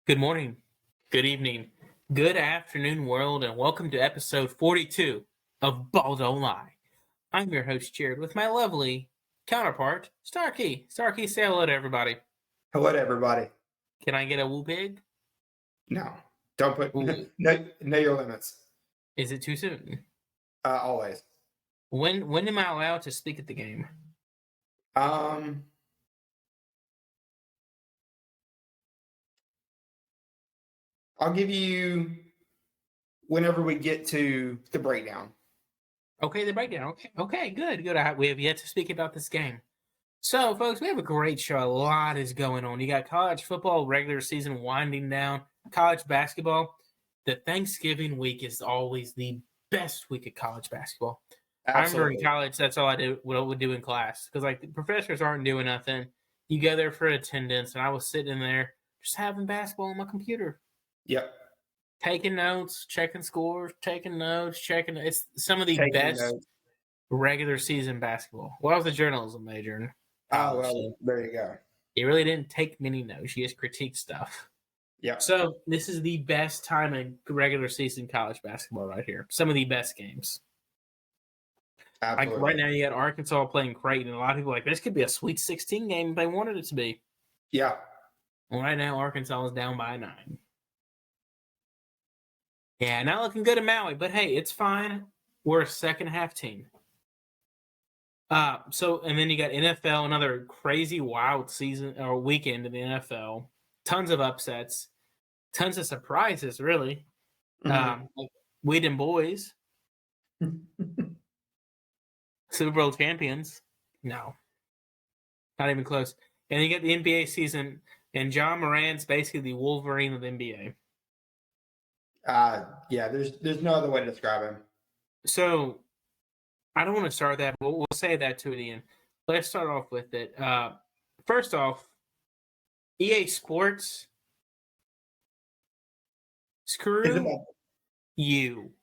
Good morning, good evening, good afternoon, world, and welcome to episode 42 of Ball Don't Lie. I'm your host, Jared, with my lovely counterpart, Starkey. Starkey, say hello to everybody. Hello to everybody. Can I get a woo pig? No, don't put Ooh. know your limits. Is it too soon? Always. When am I allowed to speak at the game? I'll give you whenever we get to the breakdown. Okay, the breakdown. Okay, good. We have yet to speak about this game. So, folks, we have a great show. A lot is going on. You got college football regular season winding down, college basketball. The Thanksgiving week is always the best week of college basketball. Absolutely. I remember in college, that's all I did. What I would do in class, because like the professors aren't doing nothing. You go there for attendance, and I was sitting in there just having basketball on my computer. Yep. Taking notes, checking scores, taking notes, checking. It's some of the Taking best notes. regular season basketball. Well, I was a journalism major in college. Well, there you go. He really didn't take many notes. He just critiqued stuff. Yeah. So this is the best time in regular season college basketball right here. Some of the best games. Absolutely. Like right now, you got Arkansas playing Creighton, and a lot of people are like, this could be a Sweet 16 game if they wanted it to be. Yeah. Well, right now, Arkansas is down by 9. Yeah, not looking good in Maui, but hey, it's fine. We're a second half team. And then you got NFL, another crazy wild season or weekend in the NFL. Tons of upsets, tons of surprises, really. Mm-hmm. Like Whedon boys, Super Bowl champions. No, not even close. And you get the NBA season, and John Morant's basically the Wolverine of the NBA. Yeah. There's no other way to describe him. So I don't want to start that, but we'll say that to the end. Let's start off with it. First off, EA Sports, screw you.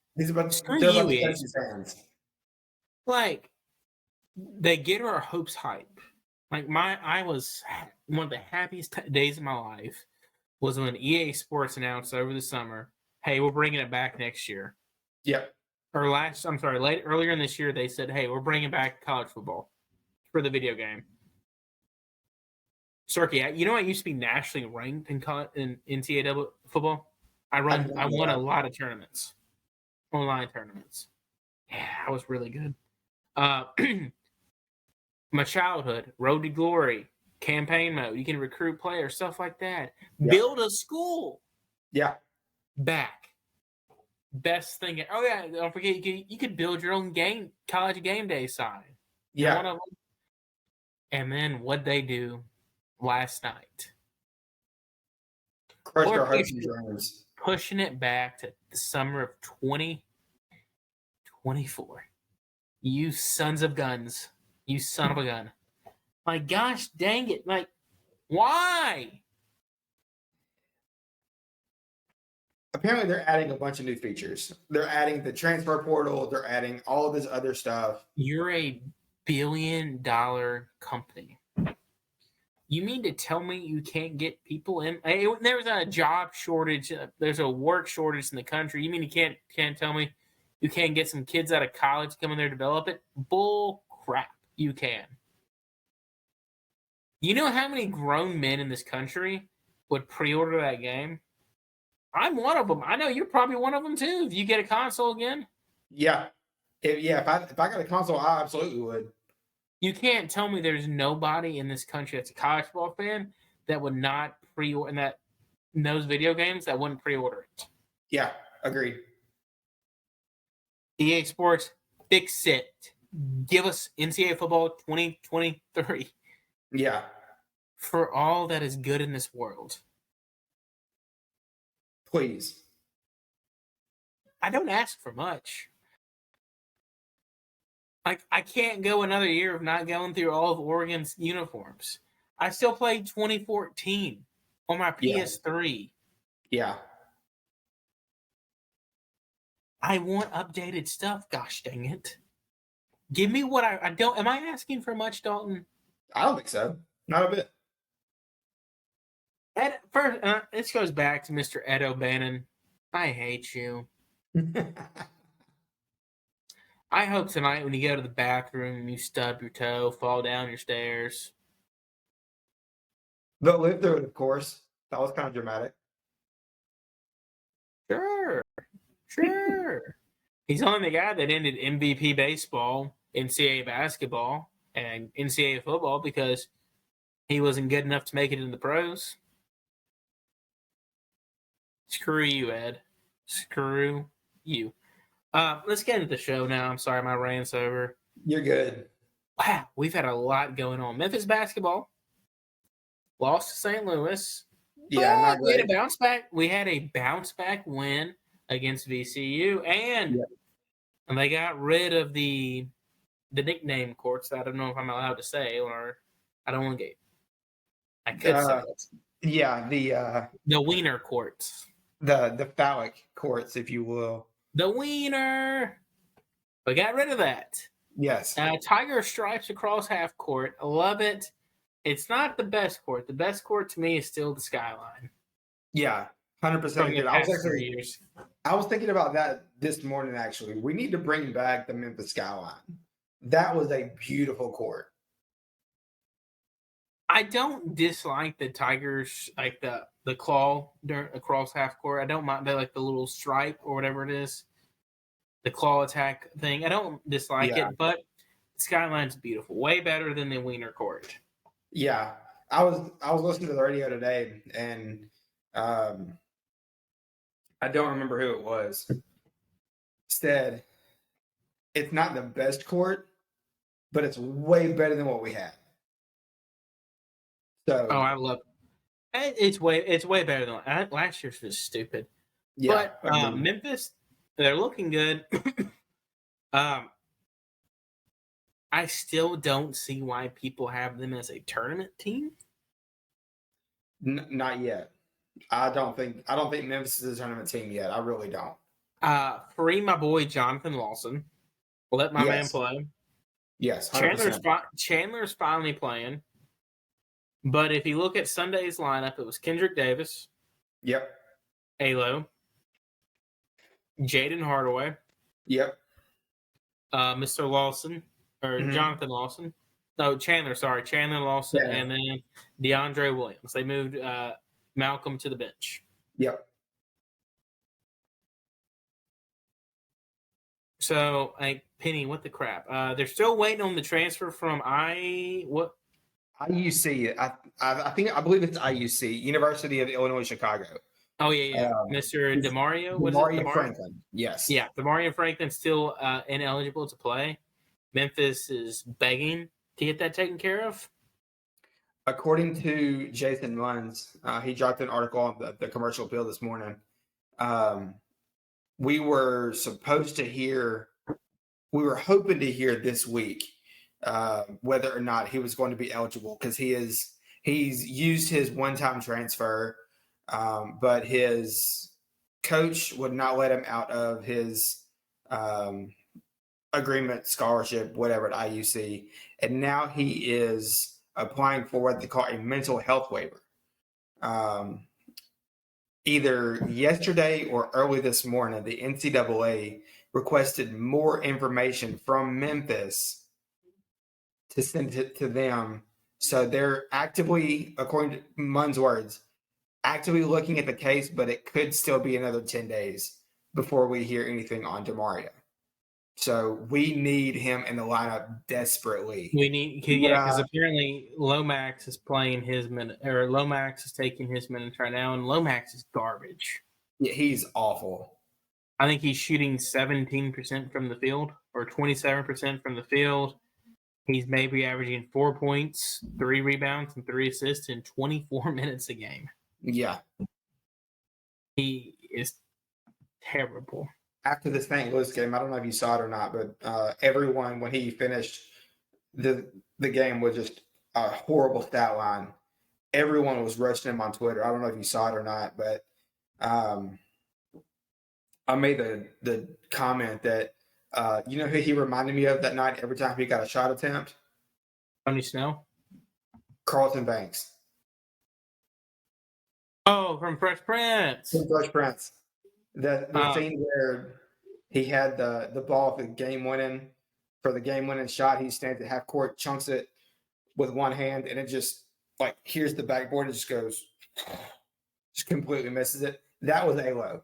Screw you, EA Sports. Like, they get our hopes hype. Like, I was one of the happiest days of my life was when EA Sports announced over the summer, hey, we're bringing it back next year. Yep. Or earlier in this year, they said, hey, we're bringing back college football for the video game. Starkey, you know I used to be nationally ranked in NCAA football? I won a lot of tournaments, online tournaments. Yeah, I was really good. My childhood, Road to Glory, campaign mode. You can recruit players, stuff like that. Yep. Build a school. Yeah. Back. Best thing. Oh yeah, don't forget you could build your own college game day sign. Yeah. And then what they do last night. Crushed our hopes and dreams. Pushing it back to the summer of 2024. You sons of guns. You son of a gun. My gosh, dang it. Like, why? Apparently, they're adding a bunch of new features. They're adding the transfer portal. They're adding all of this other stuff. You're a billion-dollar company. You mean to tell me you can't get people in? There's a job shortage. There's a work shortage in the country. You mean you can't tell me you can't get some kids out of college to come in there and develop it? Bull crap. You can. You know how many grown men in this country would pre-order that game? I'm one of them. I know you're probably one of them too. If you get a console again. Yeah. If I got a console, I absolutely would. You can't tell me there's nobody in this country that's a college football fan that would not pre-order and that knows video games that wouldn't pre-order it. Yeah, agreed. EA Sports, fix it. Give us NCAA football 2023. Yeah. For all that is good in this world. Please. I don't ask for much. Like, I can't go another year of not going through all of Oregon's uniforms. I still played 2014 on my PS3. Yeah. I want updated stuff, gosh dang it. Give me what I don't. Am I asking for much, Dalton? I don't think so. Not a bit. First, this goes back to Mr. Ed O'Bannon. I hate you. I hope tonight when you go to the bathroom, you stub your toe, fall down your stairs. They'll live through it, of course. That was kind of dramatic. Sure. He's only the guy that ended MVP baseball, NCAA basketball, and NCAA football because he wasn't good enough to make it in the pros. Screw you, Ed. Screw you. Let's get into the show now. I'm sorry, my rant's over. You're good. Wow, we've had a lot going on. Memphis basketball lost to St. Louis. Yeah, not great. We had a bounce back. We had a bounce back win against VCU, and they got rid of the nickname courts. I don't know if I'm allowed to say, or I don't want to get. I could say it. Yeah, the wiener courts, the phallic courts, if you will. The wiener. We got rid of that. Yes. Tiger stripes across half court. I love it. It's not the best court. The best court to me is still the skyline. Yeah, 100%. I was thinking about that this morning, actually. We need to bring back the Memphis skyline. That was a beautiful court. I don't dislike the Tigers, like the claw across half court. I don't mind. They like the little stripe or whatever it is. The claw attack thing. I don't dislike it, but the skyline's beautiful. Way better than the wiener court. Yeah. I was listening to the radio today, and I don't remember who it was, said it's not the best court, but it's way better than what we had. So I love it. It's way better than last year's was stupid. Yeah, but Memphis, they're looking good. I still don't see why people have them as a tournament team. Not yet. I don't think Memphis is a tournament team yet. I really don't. Free my boy Jonathan Lawson. Let my man play. Yes, 100%. Chandler's finally playing. But if you look at Sunday's lineup, it was Kendrick Davis. Yep. Alo. Jaden Hardaway. Yep. Mr. Lawson, or Jonathan Lawson. No, Chandler, sorry. Chandler Lawson, and then DeAndre Williams. They moved Malcolm to the bench. Yep. So, Penny, what the crap? They're still waiting on the transfer from IUC. I believe it's IUC, University of Illinois Chicago. Oh yeah. Mr. DeMario. DeMario Franklin. Yes. Yeah, DeMario Franklin's still ineligible to play. Memphis is begging to get that taken care of. According to Jason Munns, he dropped an article on the commercial appeal this morning. We were hoping to hear this week whether or not he was going to be eligible, because he's used his one-time transfer, but his coach would not let him out of his agreement, scholarship, whatever, at IUC, and now he is applying for what they call a mental health waiver. Either yesterday or early this morning, the NCAA requested more information from Memphis to send it to them. So they're actively, according to Munn's words, actively looking at the case, but it could still be another 10 days before we hear anything on DeMario. So we need him in the lineup desperately. We need, because apparently Lomax is playing his minute, or Lomax is taking his minutes right now, and Lomax is garbage. Yeah, he's awful. I think he's shooting 17% from the field, or 27% from the field. He's maybe averaging 4 points, 3 rebounds, and 3 assists in 24 minutes a game. Yeah. He is terrible. After the St. Louis game, I don't know if you saw it or not, but everyone, when he finished the game, was just a horrible stat line. Everyone was roasting him on Twitter. I don't know if you saw it or not, but I made the comment that you know who he reminded me of that night every time he got a shot attempt? Tony Snell? Carlton Banks. Oh, from Fresh Prince. From Fresh Prince. The scene where he had the ball for the game winning shot. He stands at half court, chunks it with one hand, and it just like here's the backboard. It just goes, just completely misses it. That was A-Lo.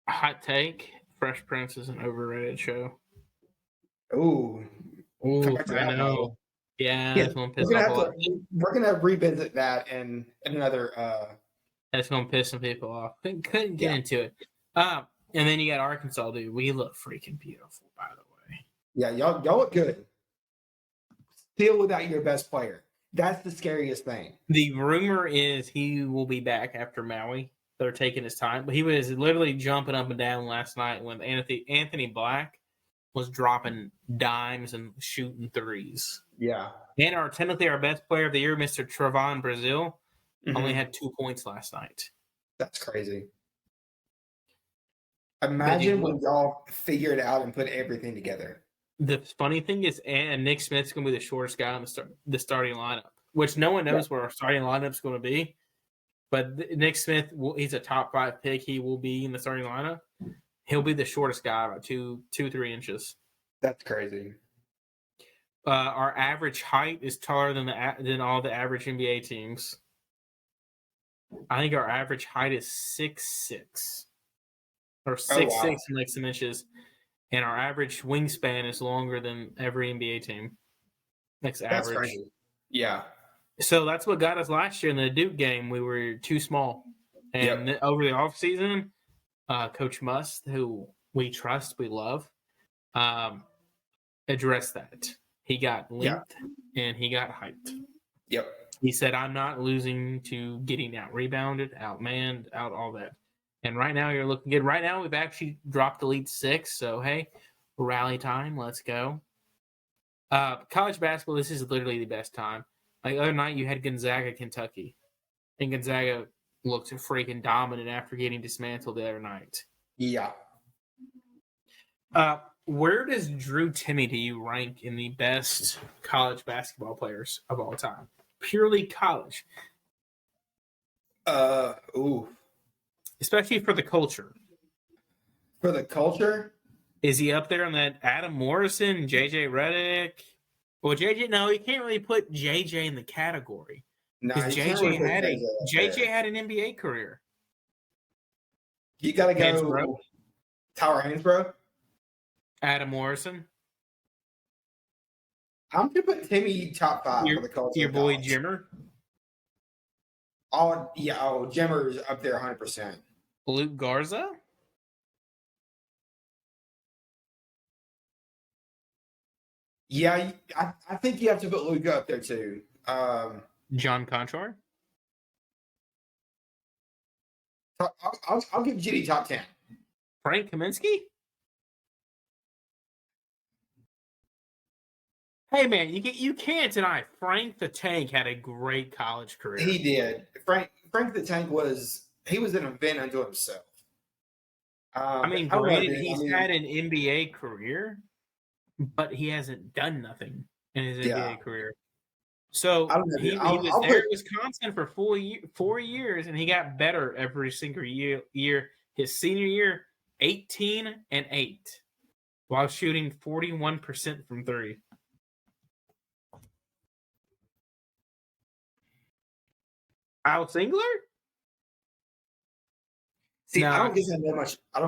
Hot take: Fresh Prince is an overrated show. Ooh, I know. Yeah, that's gonna piss off a lot. We're gonna revisit that in another. That's gonna piss some people off. Couldn't get into it. And then you got Arkansas, dude. We look freaking beautiful, by the way. Yeah, y'all look good. Still without your best player. That's the scariest thing. The rumor is he will be back after Maui. They're taking his time, but he was literally jumping up and down last night when Anthony Black was dropping dimes and shooting threes. Yeah. And technically our best player of the year, Mr. Trevon Brazile, only had 2 points last night. That's crazy. Imagine when y'all figure it out and put everything together. The funny thing is, Nick Smith's going to be the shortest guy on the starting lineup, which no one knows where our starting lineup's going to be. But Nick Smith, he's a top 5 pick. He will be in the starting lineup. He'll be the shortest guy, about 3 inches. That's crazy. Our average height is taller than all the average NBA teams. I think our average height is 6'6", or 6'6" and like some inches, and our average wingspan is longer than every NBA team. That's average. Crazy. Yeah. So that's what got us last year in the Duke game. We were too small, and over the offseason, Coach Must, who we trust, we love, addressed that. He got length and he got height. Yep. He said, I'm not losing to getting out-rebounded, out-manned, out all that. And right now you're looking good. Right now we've actually dropped Elite 6, so hey, rally time, let's go. College basketball, this is literally the best time. Like the other night you had Gonzaga, Kentucky. And Gonzaga looked freaking dominant after getting dismantled the other night. Yeah. Where does Drew Timme do you rank in the best college basketball players of all time? Purely college. Especially for the culture. For the culture? Is he up there on that Adam Morrison, JJ Redick? Well, JJ, no, you can't really put JJ in the category. No, JJ had an NBA career. You got to go Tyler Hansbrough? Adam Morrison? I'm going to put Timme top 5 for the culture. Your boy Jimmer? Jimmer's up there 100%. Luke Garza? Yeah, I think you have to put Luke up there too. John Conchar? I'll give GD top 10. Frank Kaminsky? Hey man, you can't deny Frank the Tank had a great college career. He did. Frank the Tank was an event unto himself. Granted, he's had an NBA career, but he hasn't done nothing in his NBA career. So he was there in Wisconsin for 4 years, and he got better every single year. His senior year, 18-8, while shooting 41% from 3. Al Singler? See, no. I don't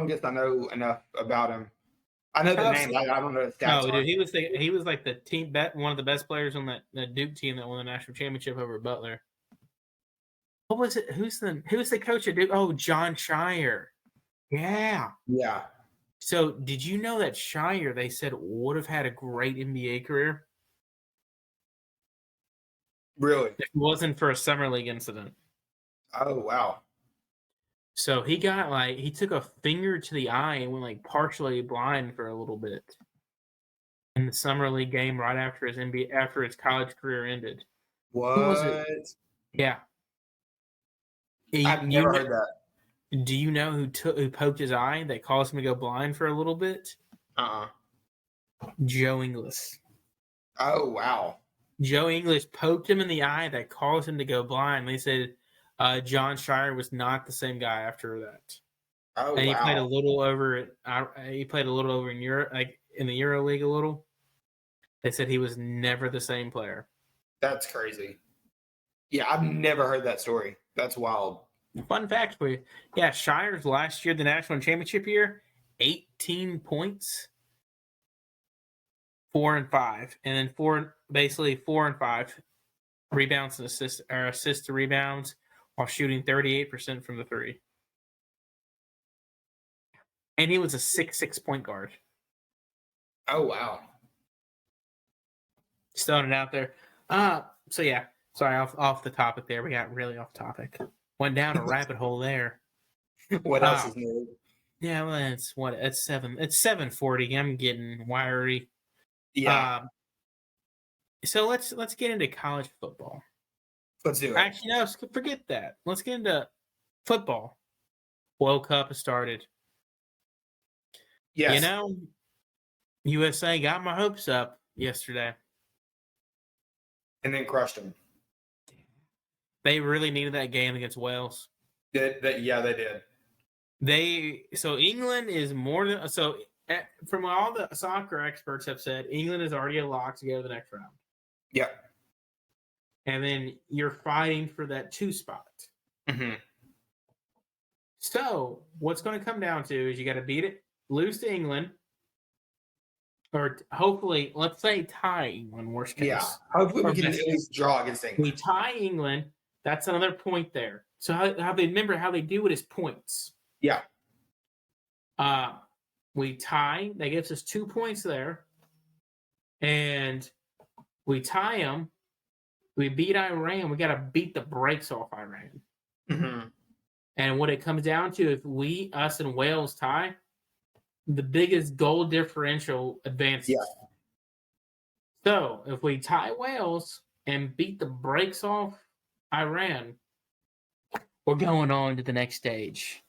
guess I know enough about him. I know the name. I don't know the stats. No, dude, he was like the team one of the best players on that Duke team that won the national championship over Butler. What was it? Who's the coach at Duke? Oh, John Shire. Yeah. Yeah. So, did you know that Shire, they said, would have had a great NBA career? Really? If it wasn't for a summer league incident. Oh, wow. So he took a finger to the eye and went partially blind for a little bit in the summer league game right after his college career ended. What? Who was it? Yeah. I've never heard that. Do you know who poked his eye that caused him to go blind for a little bit? Joe Ingles. Oh, wow. Joe Ingles poked him in the eye that caused him to go blind. They said John Shire was not the same guy after that. Oh, and he wow. played a little over. He played a little over in Europe, like in the Euro League, a little. They said he was never the same player. That's crazy. Yeah, I've never heard that story. That's wild. Fun fact for you. Yeah, Shire's last year, the national championship year, 18 points, 4 and 5, and then 4 and 5 rebounds and assists to rebounds while shooting 38% from the three. And he was a 6'6" point guard. Oh, wow. Just throwing it out there. So yeah, sorry, off the topic there. We got really off topic. Went down a rabbit hole there. What else is new? Yeah, well, it's 7:40. I'm getting wiry. Yeah. So let's get into college football. Let's do it. Actually, no, forget that. Let's get into football. World Cup has started. Yes. You know, USA got my hopes up yesterday. And then crushed them. They really needed that game against Wales. Yeah, they did. So England is more than from what all the soccer experts have said, England is already a lock to go to the next round. Yeah. And then you're fighting for that 2 spot. Mm-hmm. So what's going to come down to is you got to lose to England, or hopefully, let's say tie England, worst case. Yeah, hopefully we can at least draw against England. We tie England, that's another point there. So how they remember how they do it is points. Yeah. We tie, that gives us 2 points there. And we tie them. We beat Iran. We got to beat the brakes off Iran. Mm-hmm. And what it comes down to, if us and Wales tie, the biggest goal differential advances. Yeah. So if we tie Wales and beat the brakes off Iran, we're going on to the next stage.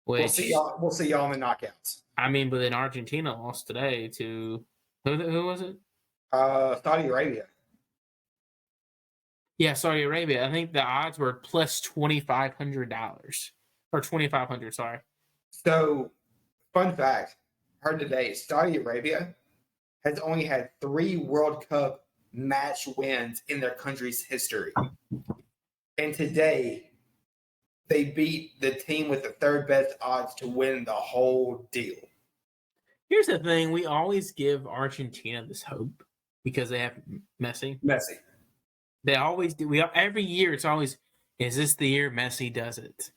We'll see y'all in the knockouts. I mean, but then Argentina lost today to who was it? Saudi Arabia. Yeah, Saudi Arabia. I think the odds were plus $2,500 or 2,500. Sorry. So, fun fact: heard today, Saudi Arabia has only had 3 World Cup match wins in their country's history, and today they beat the team with the 3rd best odds to win the whole deal. Here's the thing: we always give Argentina this hope because they have Messi. They always do. Every year it's always, is this the year Messi does it?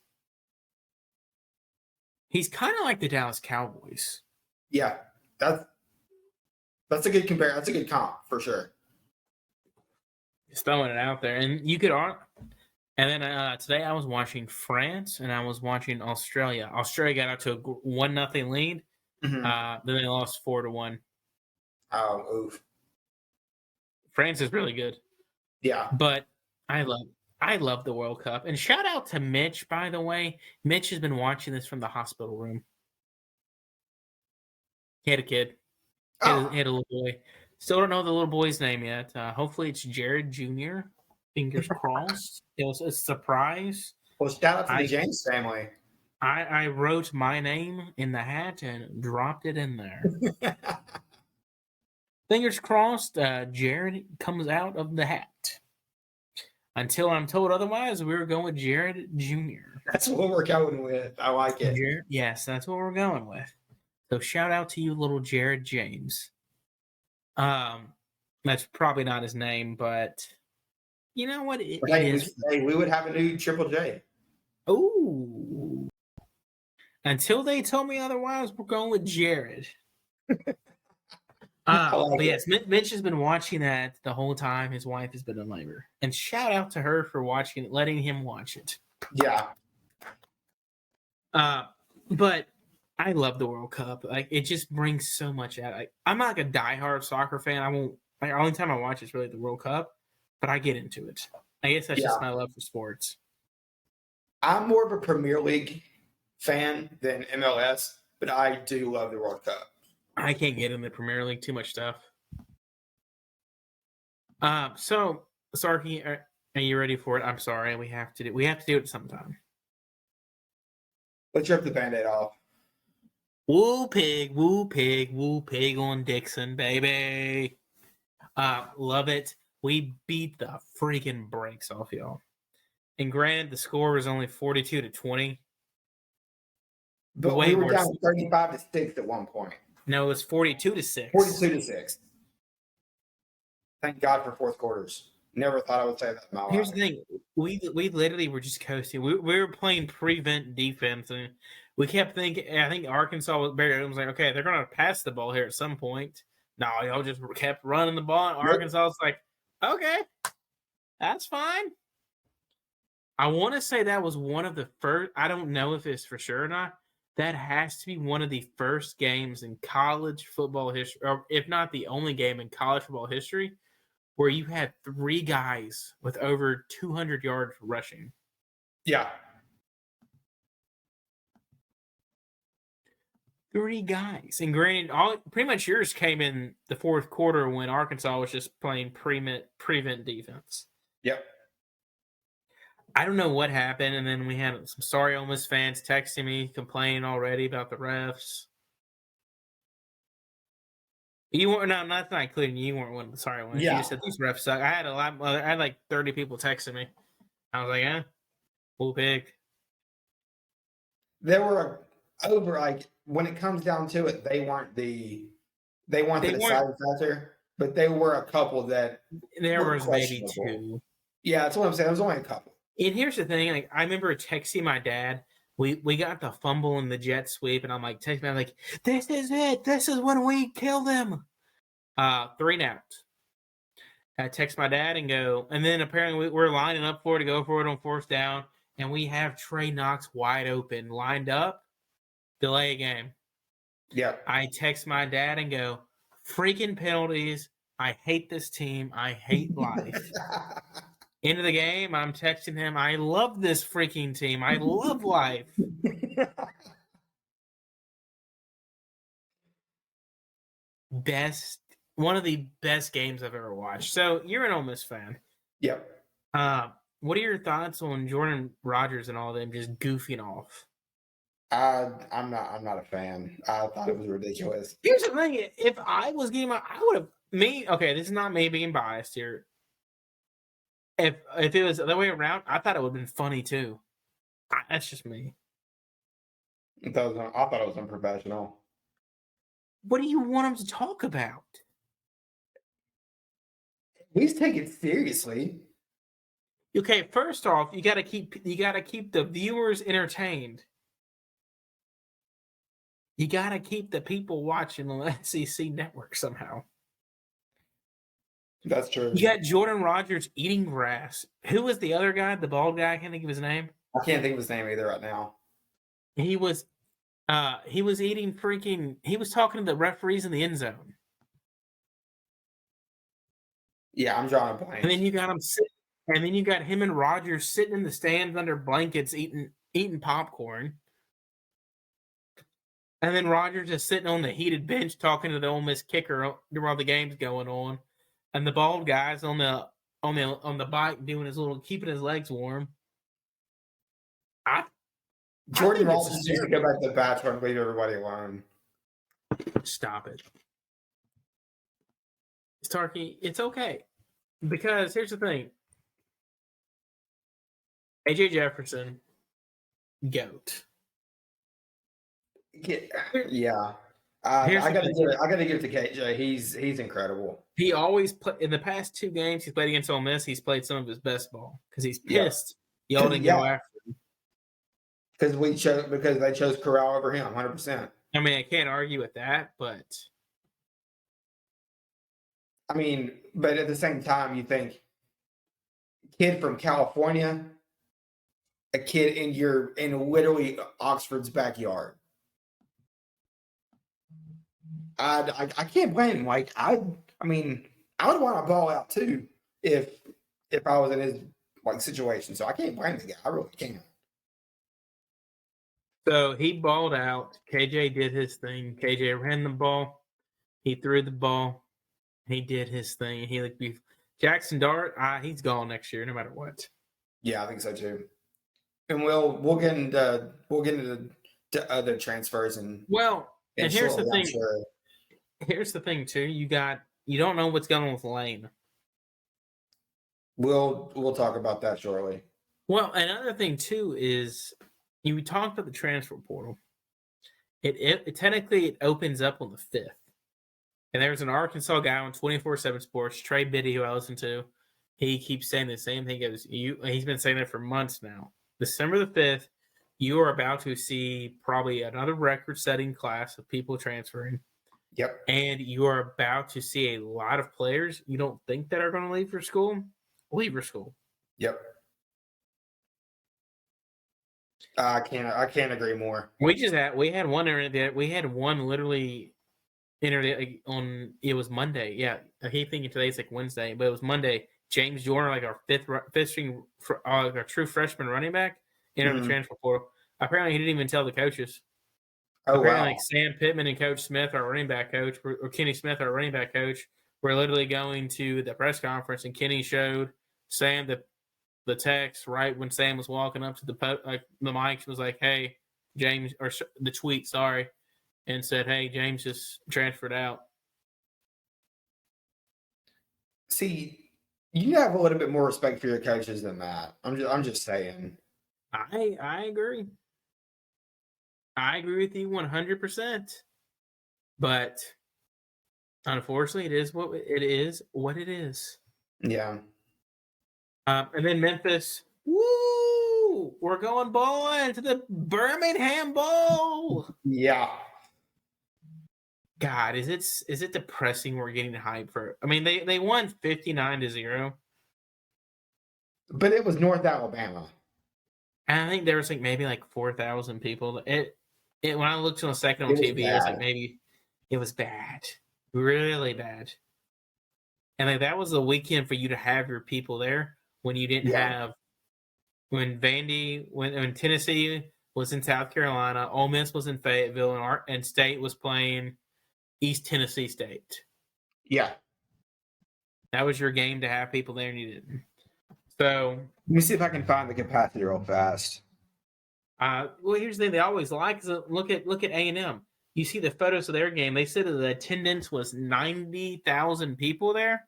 He's kind of like the Dallas Cowboys. Yeah, that's a good compare. That's a good comp for sure. Just throwing it out there, and you could. And then today I was watching France and I was watching Australia. Australia got out to a 1-0 lead. Mm-hmm. Then they lost 4-1. Oh, oof. France is really good. Yeah, but I love the World Cup. And shout out to Mitch, by the way. Mitch has been watching this from the hospital room. He had a kid. He had a little boy. Still don't know the little boy's name yet. Hopefully it's Jared Jr. Fingers crossed. It was a surprise. Well, shout out to the James family. I wrote my name in the hat and dropped it in there. Fingers crossed, Jared comes out of the hat. Until I'm told otherwise, we're going with Jared Jr. That's what we're going with. I like it. Yes, that's what we're going with. So shout out to you, little Jared James. That's probably not his name, but you know what? It is. We would have a new Triple J. Ooh. Until they told me otherwise, we're going with Jared. But yes, Mitch has been watching that the whole time. His wife has been in labor, and shout out to her for letting him watch it. Yeah. But I love the World Cup. Like, it just brings so much out. I'm not like a diehard soccer fan. I won't. Like, the only time I watch is really the World Cup, but I get into it. I guess that's just my love for sports. I'm more of a Premier League fan than MLS, but I do love the World Cup. I can't get in the Premier League. Too much stuff. So, Starkey, Are you ready for it? I'm sorry. We have to do it sometime. Let's rip the Band-Aid off. Woo pig on Dixon, baby. Love it. We beat the freaking brakes off y'all. And granted, the score was only 42-20. But we were down 35-6 at one point. No, it was 42-6. 42-6. Thank God for fourth quarters. Never thought I would say that in my life. Here's the thing. We literally were just coasting. We were playing prevent defense, and we kept thinking, I think Arkansas was like, okay, they're going to pass the ball here at some point. No, y'all just kept running the ball, and Arkansas was like, okay, that's fine. I want to say that was one of the first, I don't know if it's for sure or not, that has to be one of the first games in college football history, or if not the only game in college football history, where you had 3 guys with over 200 yards rushing. Yeah. 3 guys. And granted, pretty much yours came in the fourth quarter when Arkansas was just playing prevent defense. Yep. I don't know what happened, and then we had some sorry Ole Miss fans texting me, complaining already about the refs. You weren't, no, not including you. You weren't one of the sorry ones. Yeah. You just said these refs suck. I had like 30 people texting me. I was like, we'll pick. There were over, like, when it comes down to it, they weren't the deciding factor, but there were a couple that there was maybe 2. Yeah, that's what I'm saying. There was only a couple. And here's the thing, like, I remember texting my dad. We got the fumble in the jet sweep, and I'm like, texting me, I'm like, this is it. This is when we kill them. 3 and out. I text my dad and go, and then apparently we're lining up for it to go for it on 4th down, and we have Trey Knox wide open, lined up, delay game. Yeah. I text my dad and go, freaking penalties. I hate this team. I hate life. End of the game, I'm texting him, I love this freaking team. I love life. One of the best games I've ever watched. So you're an Ole Miss fan. Yep. What are your thoughts on Jordan Rodgers and all of them just goofing off? I'm not a fan. I thought it was ridiculous. Here's the thing: if I was getting I would have okay, this is not me being biased here. If it was the other way around, I thought it would have been funny too. That's just me. I thought it was unprofessional. What do you want him to talk about? At least take it seriously. Okay, first off, you gotta keep the viewers entertained. You gotta keep the people watching on the SEC network somehow. That's true. You got Jordan Rodgers eating grass. Who was the other guy? The bald guy? I can't think of his name. I can't think of his name either right now. He was eating freaking. He was talking to the referees in the end zone. Yeah, I'm drawing a blank. And then you got him and then you got him and Rodgers sitting in the stands under blankets eating popcorn. And then Rodgers is sitting on the heated bench talking to the Ole Miss kicker while the game's going on. And the bald guy's on the bike doing keeping his legs warm. Jordan Rodgers needs to go back to the Bachelor and leave everybody alone. Stop it. Starkey, it's okay. Because here's the thing. AJ Jefferson, GOAT. Yeah. I gotta give it to KJ. He's incredible. He always in the past 2 games he's played against Ole Miss. He's played some of his best ball because he's pissed. Y'all didn't go after him because they chose Corral over him 100%. I mean, I can't argue with that, but I mean, but at the same time, you think kid from California, a kid in literally Oxford's backyard. I can't blame him. Like I mean, I would want to ball out too if I was in his situation. So I can't blame the guy. I really can't. So he balled out. KJ did his thing. KJ ran the ball. He threw the ball. He did his thing. He looked beautiful. Jackson Dart, he's gone next year, no matter what. Yeah, I think so too. And we'll get into other transfers and here's the thing. Sure. Here's the thing too. You don't know what's going on with Lane. We'll talk about that shortly. Well, another thing too is you talked about the transfer portal. It technically it opens up on the 5th. And there's an Arkansas guy on 24/7 Sports, Trey Biddy, who I listen to. He keeps saying the same thing. He's been saying that for months now. December the 5th, you are about to see probably another record-setting class of people transferring. Yep. And you are about to see a lot of players you don't think that are going to leave for school. Yep. I can't agree more. We had one literally entered on, it was Monday. Yeah, I keep thinking today's like Wednesday, but it was Monday. James Jordan, like our fifth string, our true freshman running back, entered the transfer portal. Apparently, he didn't even tell the coaches. Oh, apparently, wow. like Sam Pittman and Coach Smith, our running back coach, or Kenny Smith, our running back coach, were literally going to the press conference, and Kenny showed Sam the text right when Sam was walking up to the mic. Was like, "Hey, James," or the tweet, sorry, and said, "Hey, James just transferred out." See, you have a little bit more respect for your coaches than that. I'm just saying. I agree. I agree with you 100%. But unfortunately, it is what it is. Yeah. And then Memphis, woo! We're going bowling to the Birmingham Bowl. Yeah. God, is it depressing? We're getting hyped for. I mean, they won 59-0, but it was North Alabama, and I think there was maybe 4,000 people. It when I looked on a second on TV, it was maybe it was bad, really bad, and that was the weekend for you to have your people there when you didn't have when Vandy when Tennessee was in South Carolina, Ole Miss was in Fayetteville, and State was playing East Tennessee State. Yeah. That was your game to have people there, and you didn't. So let me see if I can find the capacity real fast. Well, here's the thing: they always is look at A&M. You see the photos of their game. They said that the attendance was 90,000 people there.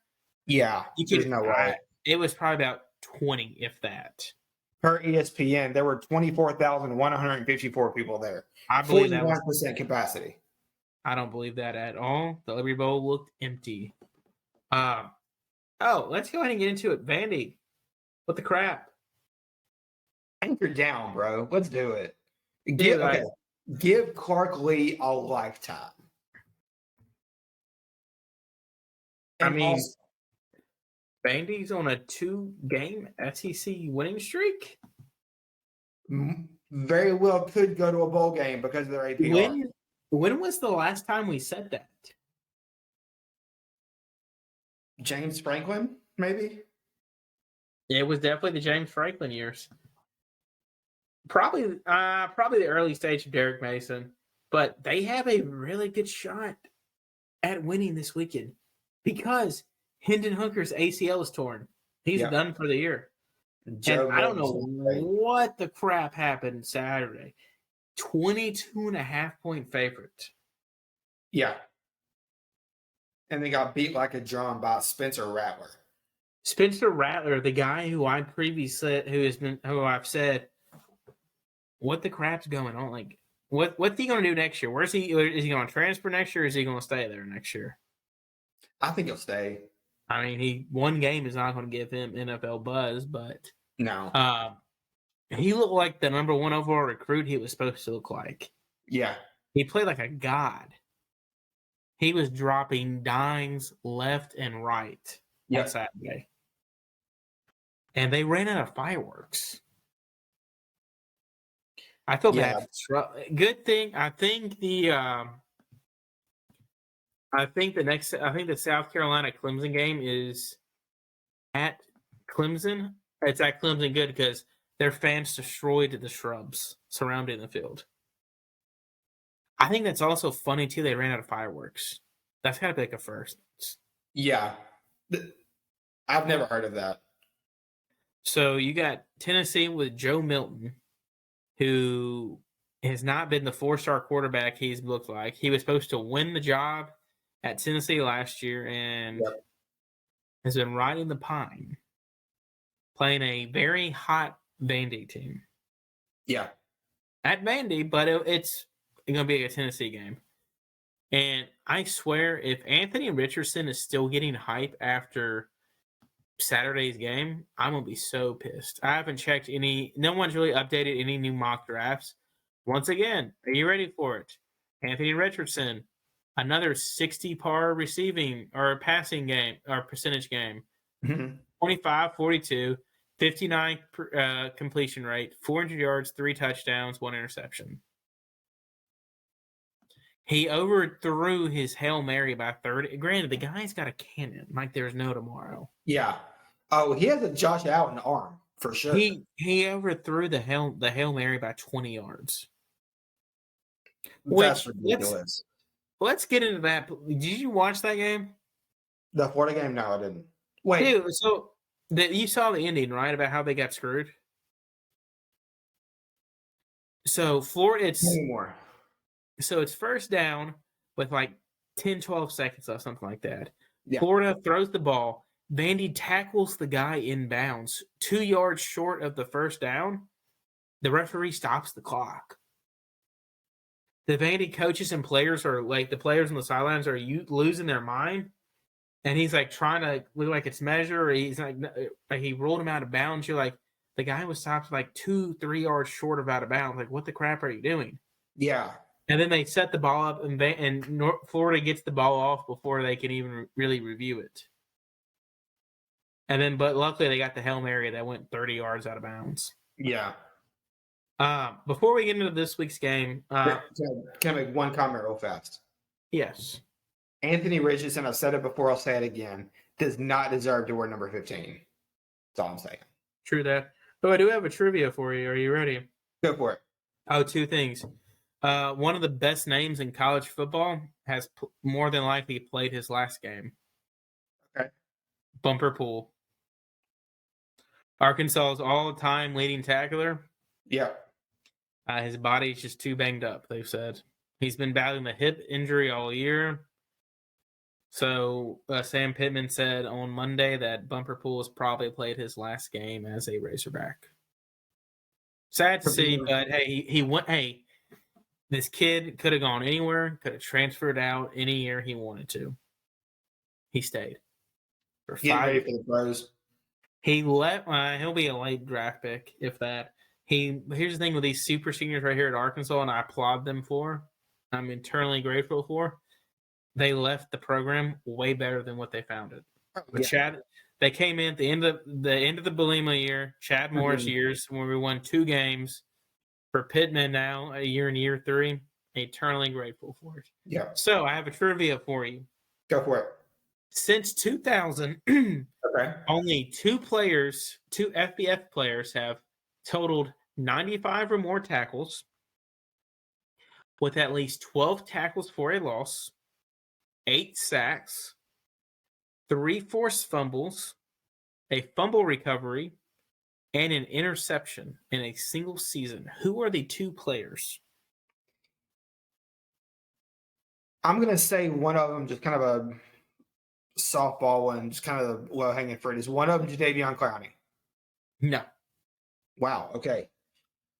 Yeah, there's no way. It was probably about 20, if that. Per ESPN, there were 24,154 people there. I believe 41% capacity. I don't believe that at all. The Liberty Bowl looked empty. Let's go ahead and get into it. Vandy, what the crap? Anchor down, bro. Let's do it. Give Clark Lee a lifetime. Vandy's on a 2-game SEC winning streak. Very well could go to a bowl game because of their APR. When was the last time we said that? James Franklin, maybe? It was definitely the James Franklin years. Probably the early stage of Derek Mason, but they have a really good shot at winning this weekend because Hendon Hooker's ACL is torn. He's done for the year. And I don't know what the crap happened Saturday. 22.5-point favorite. Yeah. And they got beat like a drum by Spencer Rattler. Spencer Rattler, the guy who I've said, what the crap's going on? What's he going to do next year? Is he going to transfer next year, or is he going to stay there next year? I think he'll stay. I mean, one game is not going to give him NFL buzz, but no. He looked like the number 1 overall recruit he was supposed to look like. Yeah. He played like a god. He was dropping dimes left and right on Saturday. And they ran out of fireworks. I feel bad. Good thing. I think the South Carolina Clemson game is at Clemson. It's at Clemson good because their fans destroyed the shrubs surrounding the field. I think that's also funny too. They ran out of fireworks. That's got to be like a first. Yeah. I've never heard of that. So you got Tennessee with Joe Milton, who has not been the 4-star quarterback he's looked like. He was supposed to win the job at Tennessee last year and has been riding the pine, playing a very hot Vandy team. Yeah. At Vandy, but it's going to be a Tennessee game. And I swear, if Anthony Richardson is still getting hype after Saturday's game, I'm going to be so pissed. I haven't checked no one's really updated any new mock drafts. Once again, are you ready for it? Anthony Richardson, another 60 par receiving or passing game or percentage game. 25, 42, 59 completion rate, 400 yards, 3 touchdowns, 1 interception. He overthrew his Hail Mary by 30. Granted, the guy's got a cannon like there's no tomorrow. Yeah. Oh, he has a Josh Allen arm for sure. He overthrew the Hail Mary by 20 yards. That's ridiculous. Let's get into that. Did you watch that game? The Florida game? No, I didn't. Wait. Dude, so you saw the ending, right? About how they got screwed? So Florida, it's first down with like 10, 12 seconds left, something like that. Yeah. Florida throws the ball. Vandy tackles the guy inbounds 2 yards short of the first down. The referee stops the clock. The Vandy coaches and players are like, the players on the sidelines are losing their mind. And he's like trying to look like it's measure. Or he's like he rolled him out of bounds. You're like, the guy was stopped like 2-3 yards short of out of bounds. Like, what the crap are you doing? Yeah. And then they set the ball up, and Florida gets the ball off before they can even really review it. And then, but luckily they got the Hail Mary that went 30 yards out of bounds. Yeah. Before we get into this week's game, can I make one comment real fast? Yes. Anthony Richardson, I've said it before, I'll say it again, does not deserve to wear number 15. That's all I'm saying. True that. Oh, I do have a trivia for you. Are you ready? Go for it. Oh, 2 things. One of the best names in college football has more than likely played his last game. Okay. Bumper Pool. Arkansas's all-time leading tackler. Yeah. His body's just too banged up, they've said. He's been battling a hip injury all year. So Sam Pittman said on Monday that Bumper Pool has probably played his last game as a Razorback. Sad to see, but hey, he went. Hey, this kid could have gone anywhere, could have transferred out any year he wanted to. He stayed for 5 years. Ready for the pros. He let. He'll be a late draft pick, if that. Here's the thing with these super seniors right here at Arkansas, and I applaud them for. I'm eternally grateful for. They left the program way better than what they found it. But Chad, they came in at the end of the Belima year, Chad Morris years, when we won 2 games. For Pittman now, a year in year 3, eternally grateful for it. Yeah. So I have a trivia for you. Go for it. Since 2000, only 2 FBF players have totaled 95 or more tackles, with at least 12 tackles for a loss, 8 sacks, 3 forced fumbles, a fumble recovery, and an interception in a single season. Who are the 2 players? I'm going to say one of them, just kind of a softball one, just kind of the low-hanging fruit. Is one of them Jadeveon Clowney? No. Wow. Okay.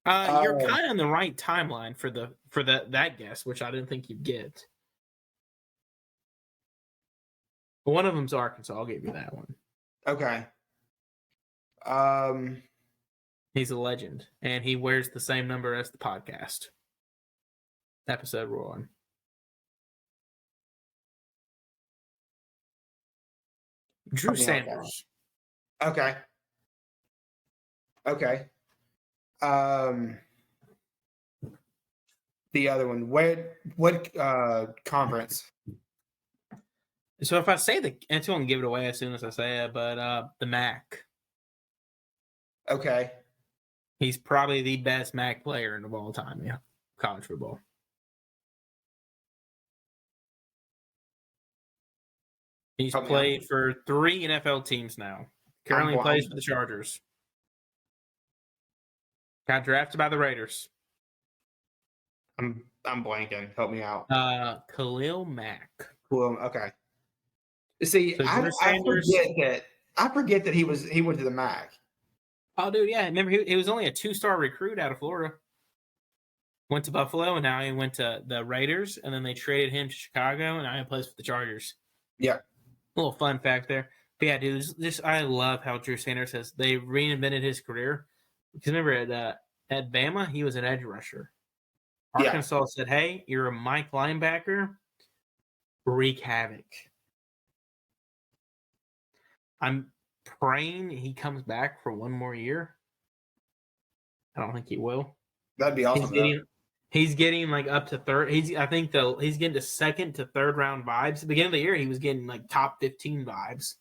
You're kind of on the right timeline for that guess, which I didn't think you'd get. One of them's Arkansas. I'll give you that one. Okay. He's a legend, and he wears the same number as the podcast episode we're on. Drew Sanders. Okay. The other one. What conference? So if I say I'm going to give it away as soon as I say it, but the MAC. Okay. He's probably the best MAC player of all time, yeah. College football. He's played for 3 NFL teams now. Currently plays for the Chargers. Got drafted by the Raiders. I'm blanking. Help me out. Khalil Mack. Cool. Okay. See, So I forget that he went to the Mac. Oh, dude, yeah. Remember, he was only a 2-star recruit out of Florida. Went to Buffalo, and now he went to the Raiders, and then they traded him to Chicago, and now he plays for the Chargers. Yeah. A little fun fact there. But yeah, dude, I love how Drew Sanders says they reinvented his career. Because remember, at Bama, he was an edge rusher. Arkansas said, hey, you're a Mike linebacker. Wreak havoc. I'm praying he comes back for one more year. I don't think he will. That'd be awesome. He's getting like up to third. He's getting to second to third round vibes. At the beginning of the year, he was getting like top 15 vibes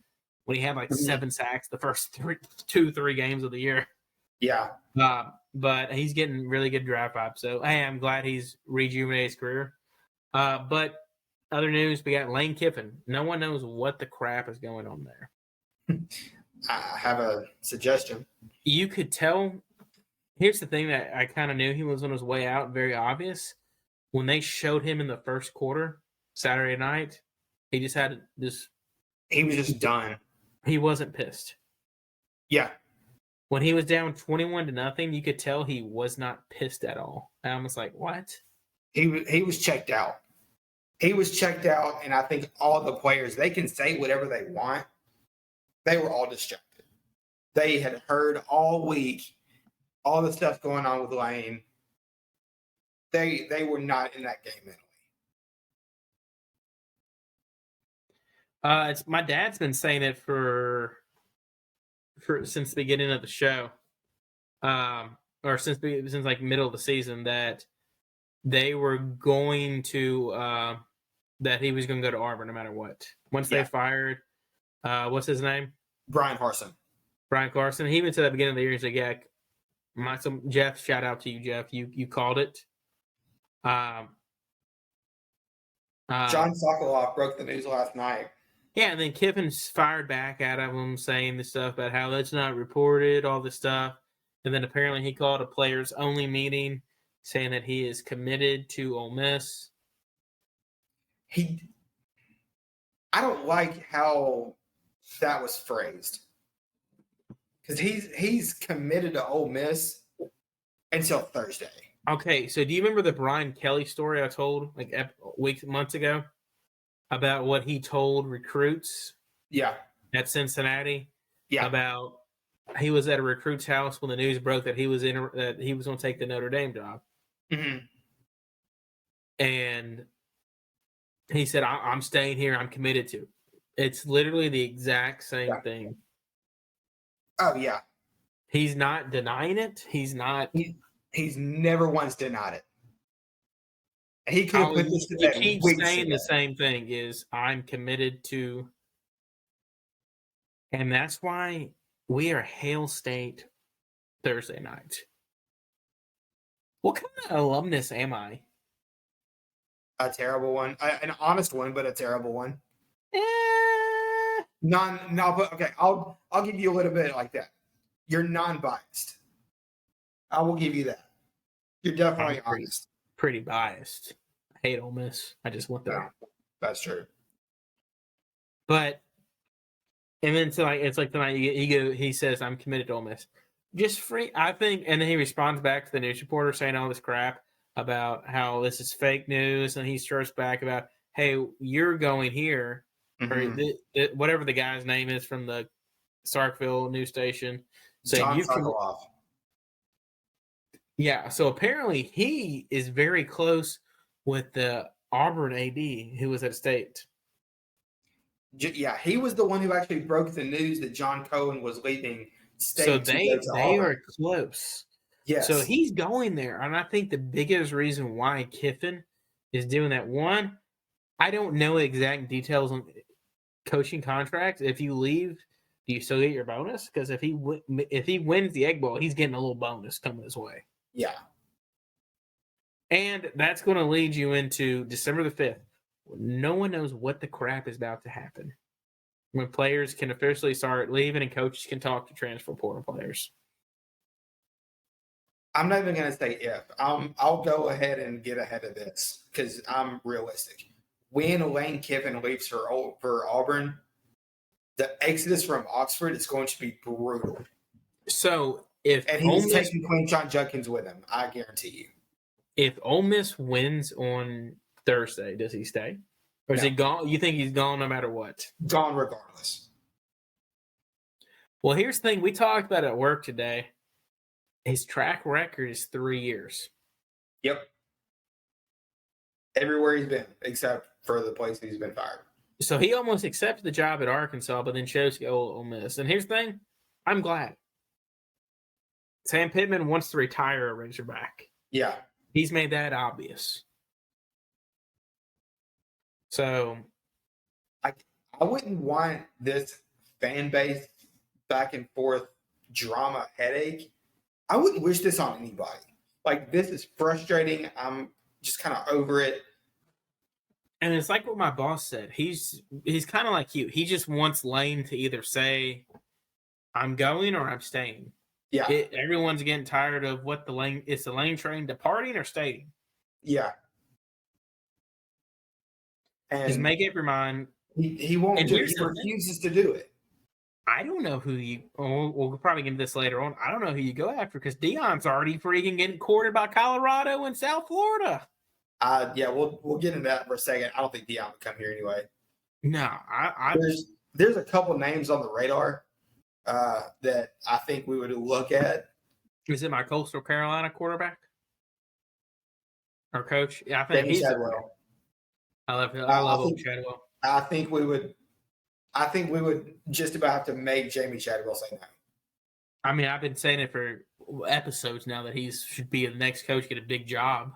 when he had like 7 sacks the first 3 games of the year. Yeah. But he's getting really good draft vibes. So hey, I'm glad he's rejuvenated his career. But other news, we got Lane Kiffin. No one knows what the crap is going on there. I have a suggestion. You could tell. Here's the thing that I kind of knew he was on his way out, very obvious. When they showed him in the first quarter, Saturday night, he just had this. He was just done. He wasn't pissed. Yeah. When he was down 21-0, you could tell he was not pissed at all. I was like, what? He was checked out. He was checked out, and I think all the players, they can say whatever they want. They were all distracted. They had heard all week all the stuff going on with Lane. They were not in that game mentally. It's my dad's been saying it for since the beginning of the show, or since like middle of the season, that they were going to that he was going to go to Auburn no matter what. Once they fired, what's his name? Brian Carson. He even said at the beginning of the year, he's like, yeah. Jeff, shout out to you, Jeff. You called it. John Sokoloff broke the news last night. Yeah, and then Kiffin's fired back at him saying this stuff about how that's not reported, all this stuff. And then apparently he called a players-only meeting saying that he is committed to Ole Miss. I don't like how that was phrased. Because he's committed to Ole Miss until Thursday. Okay, so do you remember the Brian Kelly story I told like months ago about what he told recruits? Yeah. At Cincinnati. Yeah. About he was at a recruit's house when the news broke that he was going to take the Notre Dame job. Mm-hmm. And he said, "I'm staying here. I'm committed to." It's literally the exact same thing. Oh, yeah. He's not denying it. He's not. He's never once denied it. He could have put this to bed. He keeps saying the same thing, is I'm committed to. And that's why we are Hail State Thursday night. What kind of alumnus am I? A terrible one. An honest one, but a terrible one. But okay, I'll give you a little bit like that. You're non-biased. I will give you that. You're definitely honest. Pretty biased. I hate Ole Miss. I just went there. No, that's true. But and then tonight, it's like tonight he says, I'm committed to Ole Miss. Just free, I think, and then he responds back to the news reporter saying all this crap about how this is fake news, and he starts back about, hey, you're going here. Mm-hmm. Or whatever the guy's name is from the Starkville news station. John Sokoloff. Yeah, so apparently he is very close with the Auburn AD who was at State. Yeah, he was the one who actually broke the news that John Cohen was leaving State. So they are close. Yes. So he's going there, and I think the biggest reason why Kiffin is doing that, one, I don't know exact details on coaching contracts. If you leave, do you still get your bonus? Because if he wins the Egg Bowl, he's getting a little bonus coming his way. Yeah. And that's going to lead you into December the 5th. No one knows what the crap is about to happen. when players can officially start leaving and coaches can talk to transfer portal players. I'm not even going to say if. I'll go ahead and get ahead of this because I'm realistic. When Lane Kiffin leaves for Auburn, the exodus from Oxford is going to be brutal. So he's taking Quinshon Judkins with him, I guarantee you. If Ole Miss wins on Thursday, does he stay? Or is he gone? You think he's gone no matter what? Gone regardless. Well, here's the thing. We talked about it at work today. His track record is 3 years. Yep. Everywhere he's been, except for the place he's been fired. So he almost accepted the job at Arkansas, but then chose to go to Ole Miss. And here's the thing. I'm glad. Sam Pittman wants to retire a Razorback. Yeah. He's made that obvious. So I wouldn't want this fan base back and forth drama headache. I wouldn't wish this on anybody. Like, this is frustrating. I'm just kind of over it. And it's like what my boss said. He's kind of like you. He just wants Lane to either say, I'm going or I'm staying. Yeah. Everyone's getting tired of what the Lane train departing or staying. Yeah. And just make up your mind. He won't do it. He refuses to do it. I don't know who we'll probably get into this later on. I don't know who you go after because Deion's already freaking getting courted by Colorado and South Florida. Yeah, we'll get into that for a second. I don't think Deion would come here anyway. No, there's a couple names on the radar that I think we would look at. Is it my Coastal Carolina quarterback or coach? Yeah, I think he's Chadwell. I love Chadwell. I think we would just about have to make Jamie Chadwell say no. I mean, I've been saying it for episodes now that he should be the next coach, get a big job.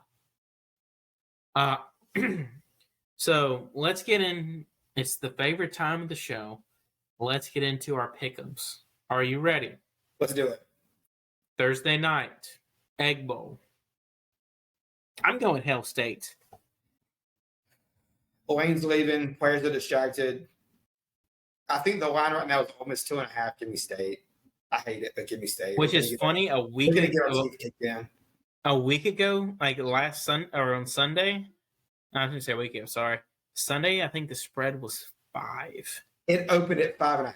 So let's get in. It's the favorite time of the show. Let's get into our pick'ems. Are you ready? Let's do it. Thursday night, Egg Bowl. I'm going Hell State. Lane's leaving. Players are distracted. I think the line right now is almost 2.5. Give me State. I hate it, but give me State. Which is funny. A week ago, like last on Sunday. I was going to say a week ago. Sorry, Sunday. I think the spread was 5. It opened at 5.5.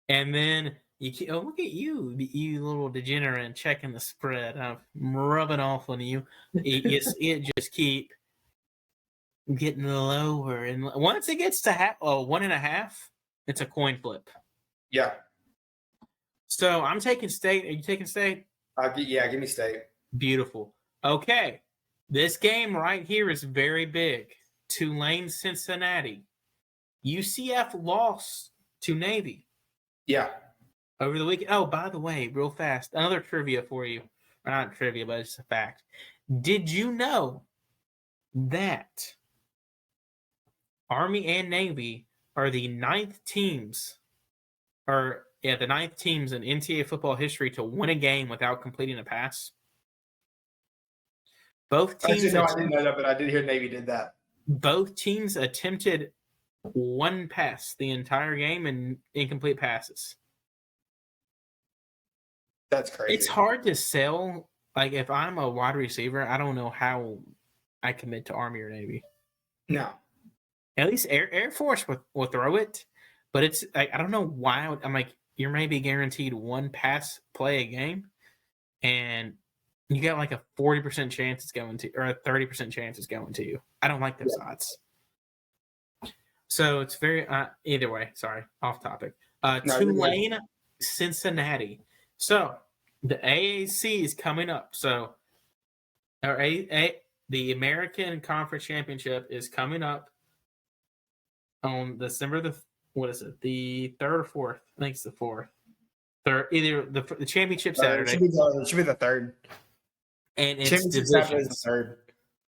And then look at you little degenerate, checking the spread. I'm rubbing off on you. It just keep getting lower, and once it gets to 1.5, it's a coin flip. Yeah. So I'm taking State. Are you taking State? Yeah, give me State. Beautiful. Okay, this game right here is very big. Tulane, Cincinnati. UCF lost to Navy. Yeah. Over the weekend. Oh, by the way, real fast, another trivia for you. Not trivia, but it's a fact. Did you know that Army and Navy are the ninth teams in NCAA football history to win a game without completing a pass? Both teams. Actually, no, I didn't know that, but I did hear Navy did that. Both teams attempted one pass the entire game and incomplete passes. That's crazy. It's hard to sell. Like, if I'm a wide receiver, I don't know how I commit to Army or Navy. No. At least Air Force will throw it, but it's I don't know why. I'm like, you're maybe guaranteed one pass play a game, and you got like a 40% chance it's going to, or a 30% chance it's going to you. I don't like those odds. So it's very either way. Sorry, off topic. Tulane, Cincinnati. So the AAC is coming up. So the American Conference Championship is coming up on December the 3rd or 4th? I think it's the 4th. Third, either the championship Saturday. It should be the 3rd. And it's championship Saturday is the 3rd.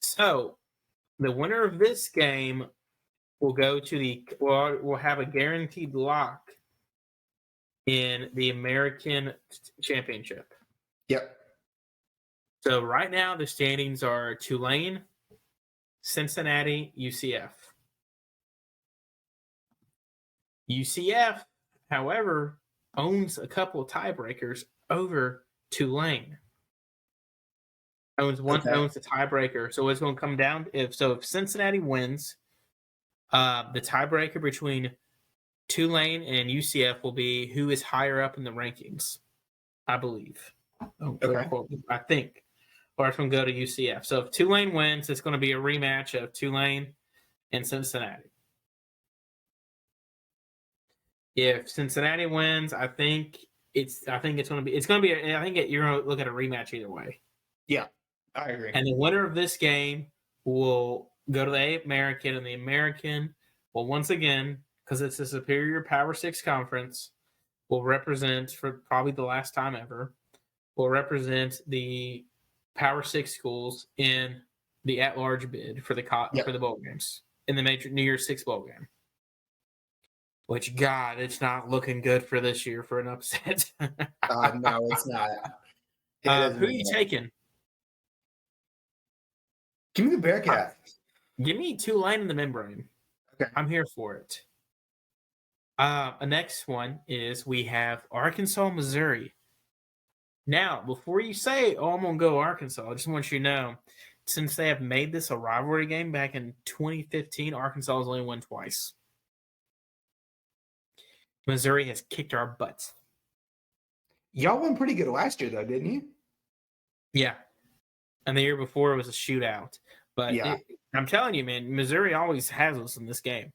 So the winner of this game will go to we'll have a guaranteed lock in the American Championship. Yep. So right now the standings are Tulane, Cincinnati, UCF. UCF, however, owns a couple of tiebreakers over Tulane. Owns the tiebreaker. So it's going to come down if Cincinnati wins, the tiebreaker between Tulane and UCF will be who is higher up in the rankings, I believe. I think. Or it's going to go to UCF. So if Tulane wins, it's going to be a rematch of Tulane and Cincinnati. If Cincinnati wins, I think you're going to look at a rematch either way. Yeah, I agree. And the winner of this game will go to the American, and the American will once again, because it's a superior Power 6 conference, will represent, for probably the last time ever, will represent the Power 6 schools in the at-large bid for the bowl games in the major New Year's 6 bowl game. Which, God, it's not looking good for this year for an upset. No, it's not. Who are you taking? Give me the Bearcats. Give me Tulane in the membrane. Okay. I'm here for it. The next one is we have Arkansas, Missouri. Now, before you say, I'm going to go Arkansas, I just want you to know, since they have made this a rivalry game back in 2015, Arkansas has only won twice. Missouri has kicked our butts. Y'all won pretty good last year, though, didn't you? Yeah. And the year before, it was a shootout. But I'm telling you, man, Missouri always has us in this game.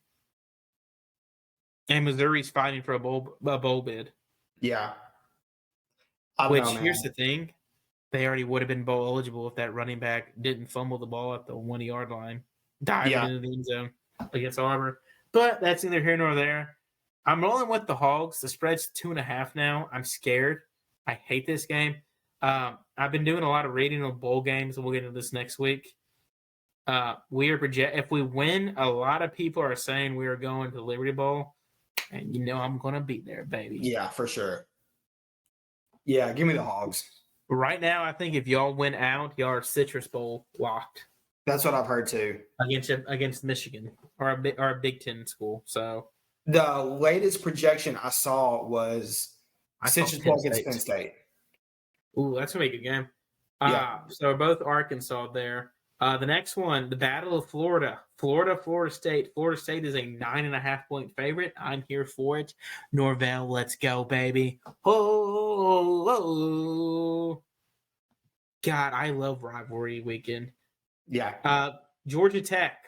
And Missouri's fighting for a bowl bid. Yeah. Here's the thing. They already would have been bowl eligible if that running back didn't fumble the ball at the 1-yard line, diving into the end zone against Auburn. But that's neither here nor there. I'm rolling with the Hogs. The spread's 2.5 now. I'm scared. I hate this game. I've been doing a lot of reading on bowl games, and we'll get into this next week. If we win, a lot of people are saying we are going to Liberty Bowl, and I'm going to be there, baby. Yeah, for sure. Yeah, give me the Hogs. Right now, I think if y'all win out, y'all are Citrus Bowl locked. That's what I've heard too. Against Michigan or a Big Ten school. So the latest projection I saw was Citrus Bowl against Penn State. Ooh, that's gonna be a good game. So we're both Arkansas there. The next one, the Battle of Florida. Florida State. Florida State is a 9.5-point favorite. I'm here for it. Norvell, let's go, baby. Oh. God, I love rivalry weekend. Yeah. Georgia Tech.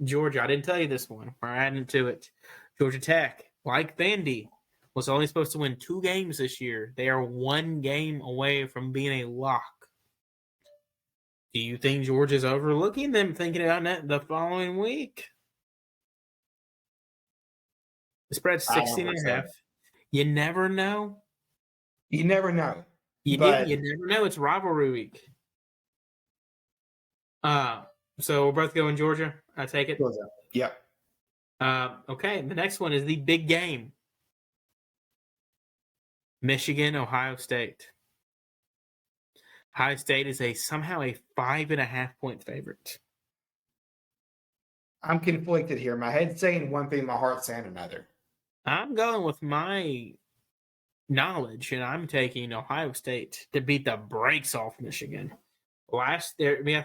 Georgia, I didn't tell you this one. We're adding to it. Georgia Tech, like Vandy, was only supposed to win 2 games this year. They are 1 game away from being a lock. Do you think Georgia's overlooking them, thinking about that the following week? The spread's 16.5. You never know. You never know. You never know. It's rivalry week. So we're both going Georgia. I take it. Georgia. Yep. Okay. The next one is the big game. Michigan, Ohio State. Ohio State is somehow a 5.5-point favorite. I'm conflicted here. My head's saying one thing, my heart's saying another. I'm going with my knowledge, and I'm taking Ohio State to beat the brakes off Michigan. I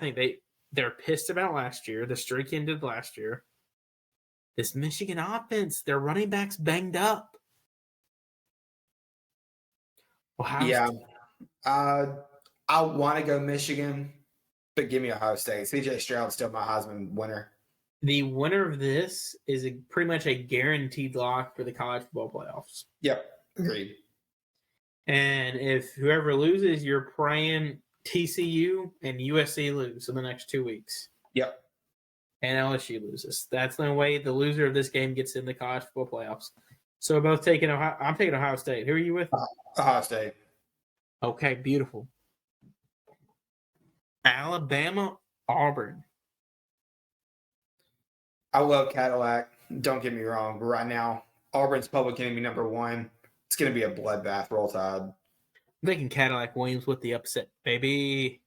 think they're pissed about last year. The streak ended last year. This Michigan offense, their running backs banged up. Ohio State. I want to go Michigan, but give me Ohio State. CJ Stroud's still my Heisman winner. The winner of this is pretty much a guaranteed lock for the college football playoffs. Yep, agreed. And if whoever loses, you're praying TCU and USC lose in the next 2 weeks. Yep. And LSU loses. That's the way the loser of this game gets in the college football playoffs. So we're both taking Ohio. I'm taking Ohio State. Who are you with? Ohio State. Okay, beautiful. Alabama, Auburn. I love Cadillac. Don't get me wrong, but right now, Auburn's public enemy number 1. It's going to be a bloodbath. Roll Tide. I'm thinking Cadillac Williams with the upset, baby.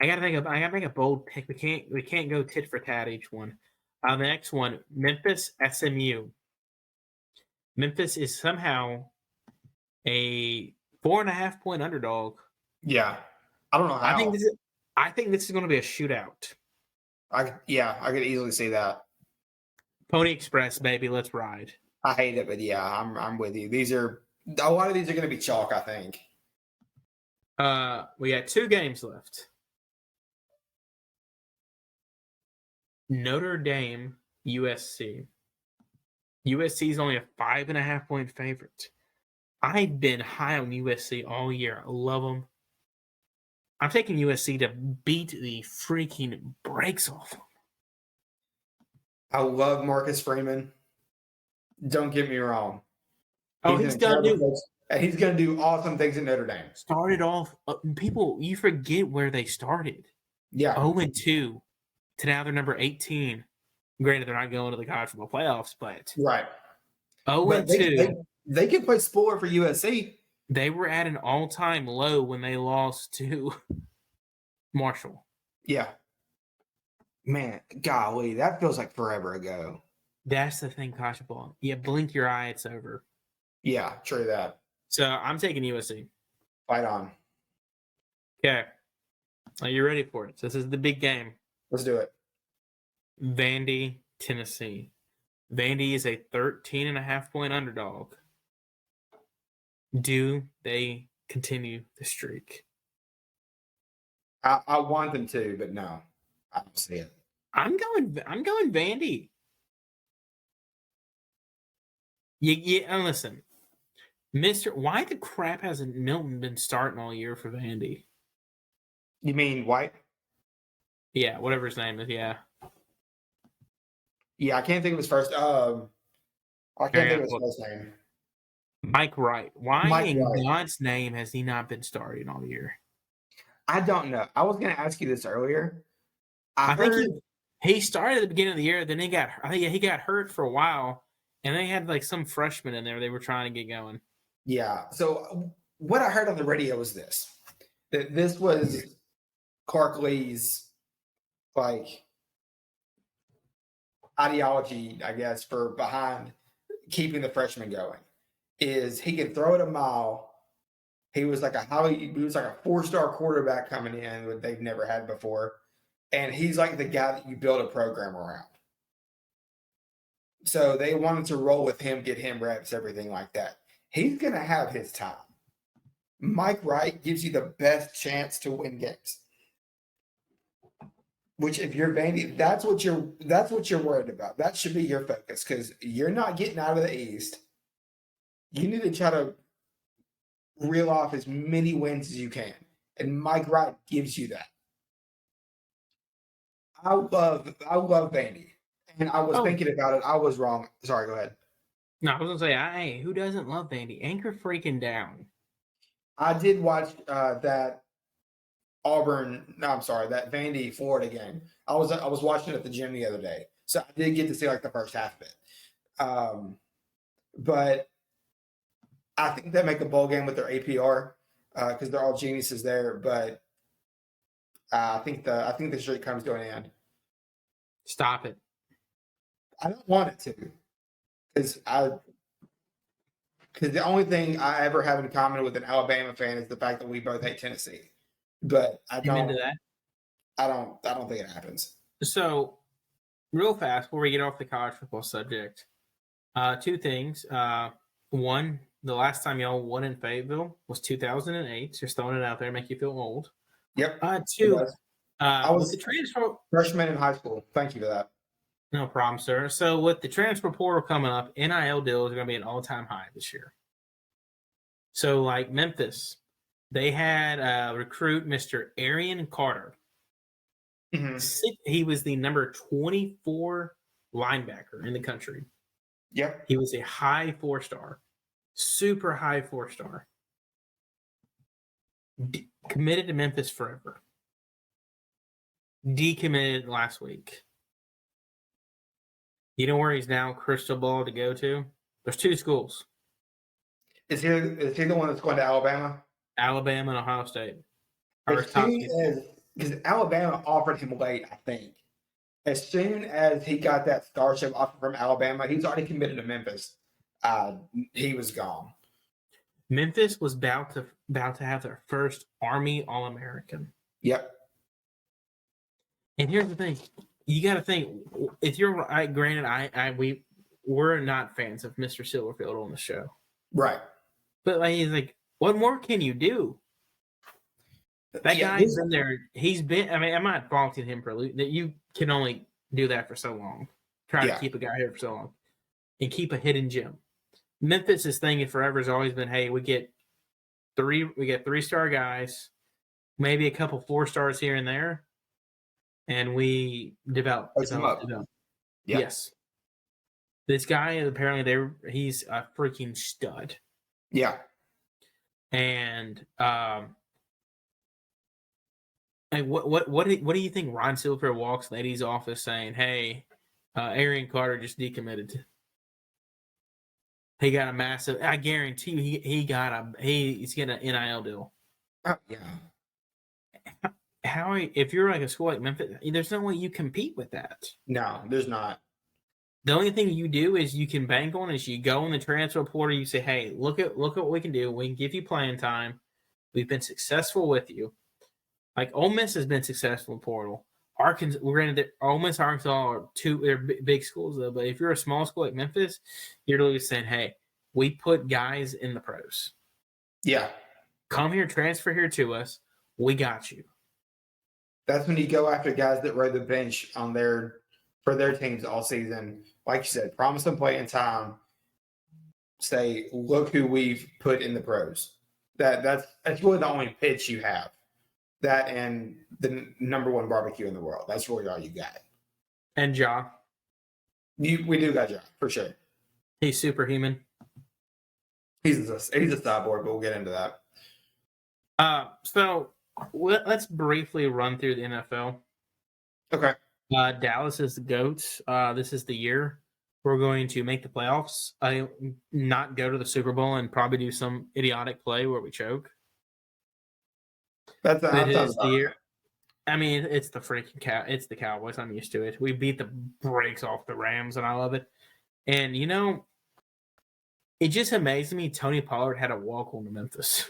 I gotta make a bold pick. We can't go tit for tat each one. The next one, Memphis, SMU. Memphis is somehow a 4.5-point underdog. Yeah. I don't know how. I think this is going to be a shootout. I could easily see that. Pony Express, baby, let's ride. I hate it, but yeah, I'm with you. A lot of these are going to be chalk, I think. We got 2 games left. Notre Dame, USC. USC is only a 5.5-point favorite. I've been high on USC all year. I love them. I'm taking USC to beat the freaking brakes off them. I love Marcus Freeman. Don't get me wrong. He's going to do awesome things at Notre Dame. Started off, people, you forget where they started. Yeah. 0-2 to now they're number 18. Granted, they're not going to the college football playoffs, but right. 0-2. They can play spoiler for USC. They were at an all-time low when they lost to Marshall. Yeah. Man, golly, that feels like forever ago. That's the thing, college football. Yeah, blink your eye, it's over. Yeah, true that. So I'm taking USC. Fight on. Okay. Are you ready for it? So this is the big game. Let's do it. Vandy, Tennessee. Vandy is a 13.5-point underdog. Do they continue the streak? I want them to, but no. I don't see it. I'm going Vandy. Yeah, and listen. Why the crap hasn't Milton been starting all year for Vandy? You mean White? Yeah, whatever his name is, yeah. Yeah, I can't think of his first I can't think of his first name. Mike Wright. Why in God's name has he not been starting all year? I don't know. I was going to ask you this earlier. I think he started at the beginning of the year, then he got hurt for a while, and they had like some freshman in there they were trying to get going. Yeah. So what I heard on the radio was that this was Clark Lee's like ideology, I guess, for behind keeping the freshmen going. Is he can throw it a mile. He was like a 4-star quarterback coming in that they've never had before. And he's like the guy that you build a program around. So they wanted to roll with him, get him reps, everything like that. He's going to have his time. Mike Wright gives you the best chance to win games. Which, if you're Vandy, that's what you're worried about. That should be your focus because you're not getting out of the East. You need to try to reel off as many wins as you can, and Mike Wright gives you that. I love Vandy, and I was thinking about it. I was wrong. Sorry, go ahead. No, I was gonna say, hey, who doesn't love Vandy? Anchor freaking down. I did watch that Vandy Florida game. I was watching it at the gym the other day, so I did get to see like the first half of it. But I think they make a bowl game with their APR because they're all geniuses there. But I think the streak comes to an end. Stop it. I don't want it to, because the only thing I ever have in common with an Alabama fan is the fact that we both hate Tennessee. But I don't. Into that. I don't think it happens. So, real fast before we get off the college football subject, 2 things. One, the last time y'all won in Fayetteville was 2008. Just throwing it out there, make you feel old. Yep. 2, I was the transfer freshman in high school. Thank you for that. No problem, sir. So with the transfer portal coming up, NIL deals are going to be an all-time high this year. So like Memphis, they had recruit Mr. Arian Carter. Mm-hmm. He was the number 24 linebacker in the country. Yep. He was a high 4-star, super high 4-star. Committed to Memphis forever. Decommitted last week. You know where he's now crystal ball to go to? There's 2 schools. Is he the one that's going to Alabama? Alabama and Ohio State. Because Alabama offered him late, I think. As soon as he got that scholarship offer from Alabama, he's already committed to Memphis. he was gone. Memphis was about to have their first Army All-American. Yep. And here's the thing: you got to think if you're granted, we're not fans of Mr. Silverfield on the show, right? But like, he's like, what more can you do? That guy's been there. He's been. I mean, I'm not faulting him for that. You can only do that for so long. Try to keep a guy here for so long and keep a hidden gem. Memphis' thing forever has always been, hey, we get 3-star guys, maybe a couple 4-stars here and there, and we develop. Yep. Yes. This guy apparently he's a freaking stud. Yeah. And what do you think Ron Silver walks in Eddie's office saying, hey, Arian Carter just decommitted? He got a massive. I guarantee you, he's getting an NIL deal. Oh, yeah. If you're like a school like Memphis, there's no way you compete with that. No, there's not. The only thing you do is you can bank on is you go in the transfer portal. You say, hey, look at what we can do. We can give you playing time. We've been successful with you. Like Ole Miss has been successful in portal. Arkansas, Ole Miss, Arkansas are they're big schools though. But if you're a small school like Memphis, you're literally saying, "Hey, we put guys in the pros. Yeah, come here, transfer here to us. We got you." That's when you go after guys that rode the bench for their teams all season. Like you said, promise them playing time. Say, look who we've put in the pros. That's really the only pitch you have. That and the #1 barbecue in the world. That's really all you got. And Ja. We do got Ja, for sure. He's superhuman. He's a cyborg, but we'll get into that. So let's briefly run through the NFL. Okay. Dallas is the GOAT. This is the year we're going to make the playoffs. Not go to the Super Bowl and probably do some idiotic play where we choke. That sounds the year. I mean, it's the freaking it's the Cowboys. I'm used to it. We beat the brakes off the Rams, and I love it. And it just amazed me. Tony Pollard had a walk-on to Memphis.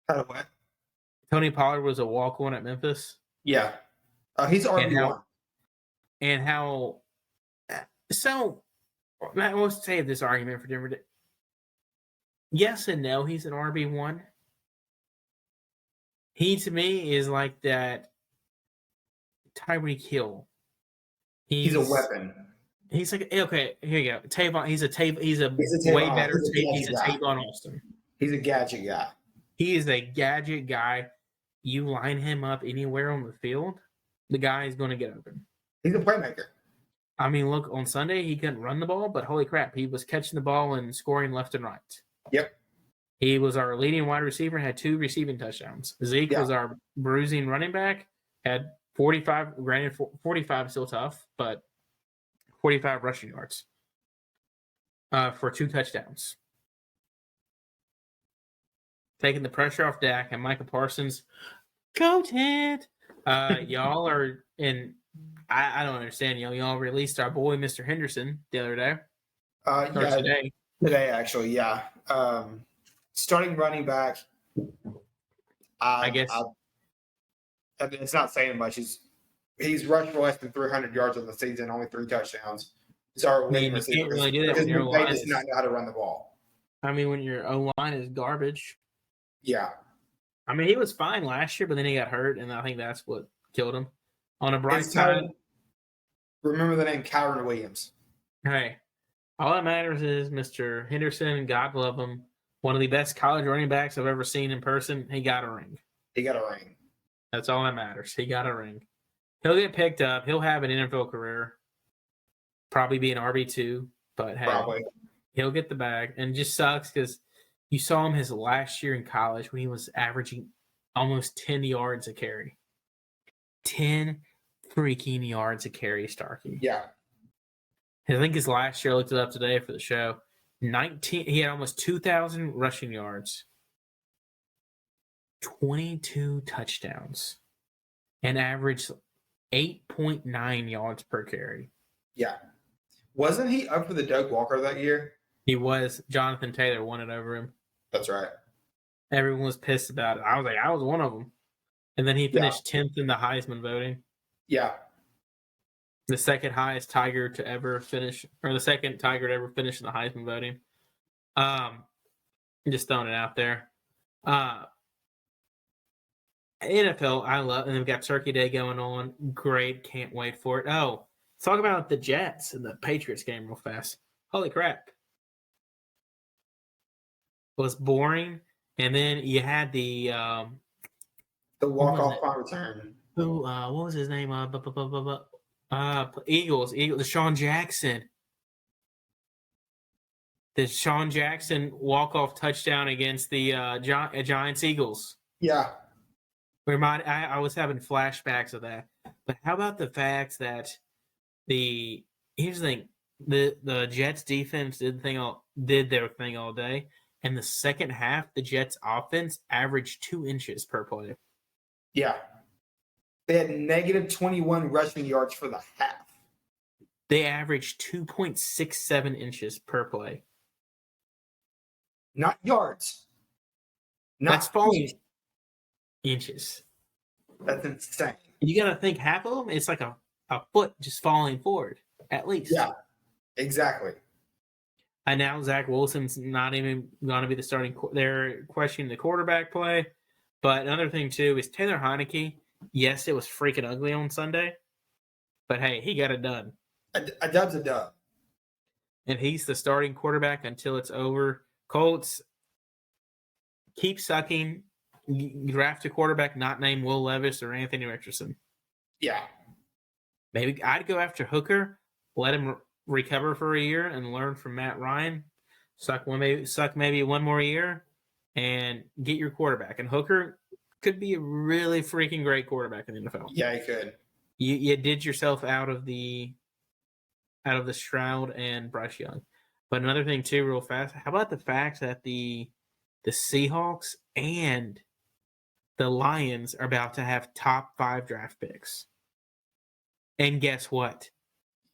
Had a what? Tony Pollard was a walk-on at Memphis. Yeah. He's RB1. And how? So, we'll save this argument for different. Yes and no. He's an RB1. He, to me, is like that Tyreek Hill. He's a weapon. He's like, okay, here you go. Tavon. He's a way better. He's a Tavon Austin. He's a gadget guy. He is a gadget guy. You line him up anywhere on the field, the guy is going to get open. He's a playmaker. I mean, look, on Sunday, he couldn't run the ball, but holy crap, he was catching the ball and scoring left and right. Yep. He was our leading wide receiver, had 2 receiving touchdowns. Zeke was our bruising running back, had 45, granted 45 is still tough, but 45 rushing yards for 2 touchdowns. Taking the pressure off Dak and Micah Parsons. Goated! Y'all are in... I don't understand. Y'all released our boy, Mr. Henderson, the other day. Today. Today, actually, yeah. Starting running back, I guess it's not saying much. He's rushed for less than 300 yards on the season, only 3 touchdowns. He's our leading receiver. You can't really do that when your O-line does not know how to run the ball. I mean, when your O-line is garbage. Yeah. I mean, he was fine last year, but then he got hurt, and I think that's what killed him. On a bright side, remember the name Kyron Williams. Hey, all that matters is Mr. Henderson, God love him, one of the best college running backs I've ever seen in person. He got a ring. That's all that matters. He got a ring. He'll get picked up. He'll have an NFL career. Probably be an RB2, but hey, he'll get the bag. And it just sucks because you saw him his last year in college when he was averaging almost 10 yards a carry. 10 freaking yards a carry, Starkey. Yeah. I think his last year, I looked it up today for the show. He had almost 2,000 rushing yards, 22 touchdowns, and averaged 8.9 yards per carry. Yeah. Wasn't he up for the Doug Walker that year? He was. Jonathan Taylor won it over him. That's right. Everyone was pissed about it. I was like, I was one of them. And then he finished 10th in the Heisman voting. Yeah. The second highest Tiger to ever finish, or the second Tiger to ever finish in the Heisman voting. Just throwing it out there. NFL, I love, and they've got Turkey Day going on. Great, can't wait for it. Oh, let's talk about the Jets and the Patriots game real fast. Holy crap. It was boring, and then you had the walk-off punt return. Who? What was his name? Eagles. Deshaun Jackson. The Deshaun Jackson walk-off touchdown against the Giants Eagles. Yeah. I was having flashbacks of that. But how about the fact that here's the thing, the Jets defense did their thing all day, and the second half the Jets offense averaged 2 inches per play. Yeah. They had negative 21 rushing yards for the half. They averaged 2.67 inches per play. Not yards. That's falling inches. That's insane. You got to think half of them, it's like a foot just falling forward, at least. Yeah, exactly. And now Zach Wilson's not even going to be the starting. They're questioning the quarterback play. But another thing, too, is Taylor Heineke. Yes, it was freaking ugly on Sunday. But, hey, he got it done. A dub's a dub. And he's the starting quarterback until it's over. Colts, keep sucking. Draft a quarterback not named Will Levis or Anthony Richardson. Yeah. Maybe I'd go after Hooker, let him recover for a year and learn from Matt Ryan. Suck maybe one more year and get your quarterback. And Hooker could be a really freaking great quarterback in the NFL. Yeah, he could. You did yourself out of the Stroud and Bryce Young. But another thing too, real fast, how about the fact that the Seahawks and the Lions are about to have top 5 draft picks. And guess what?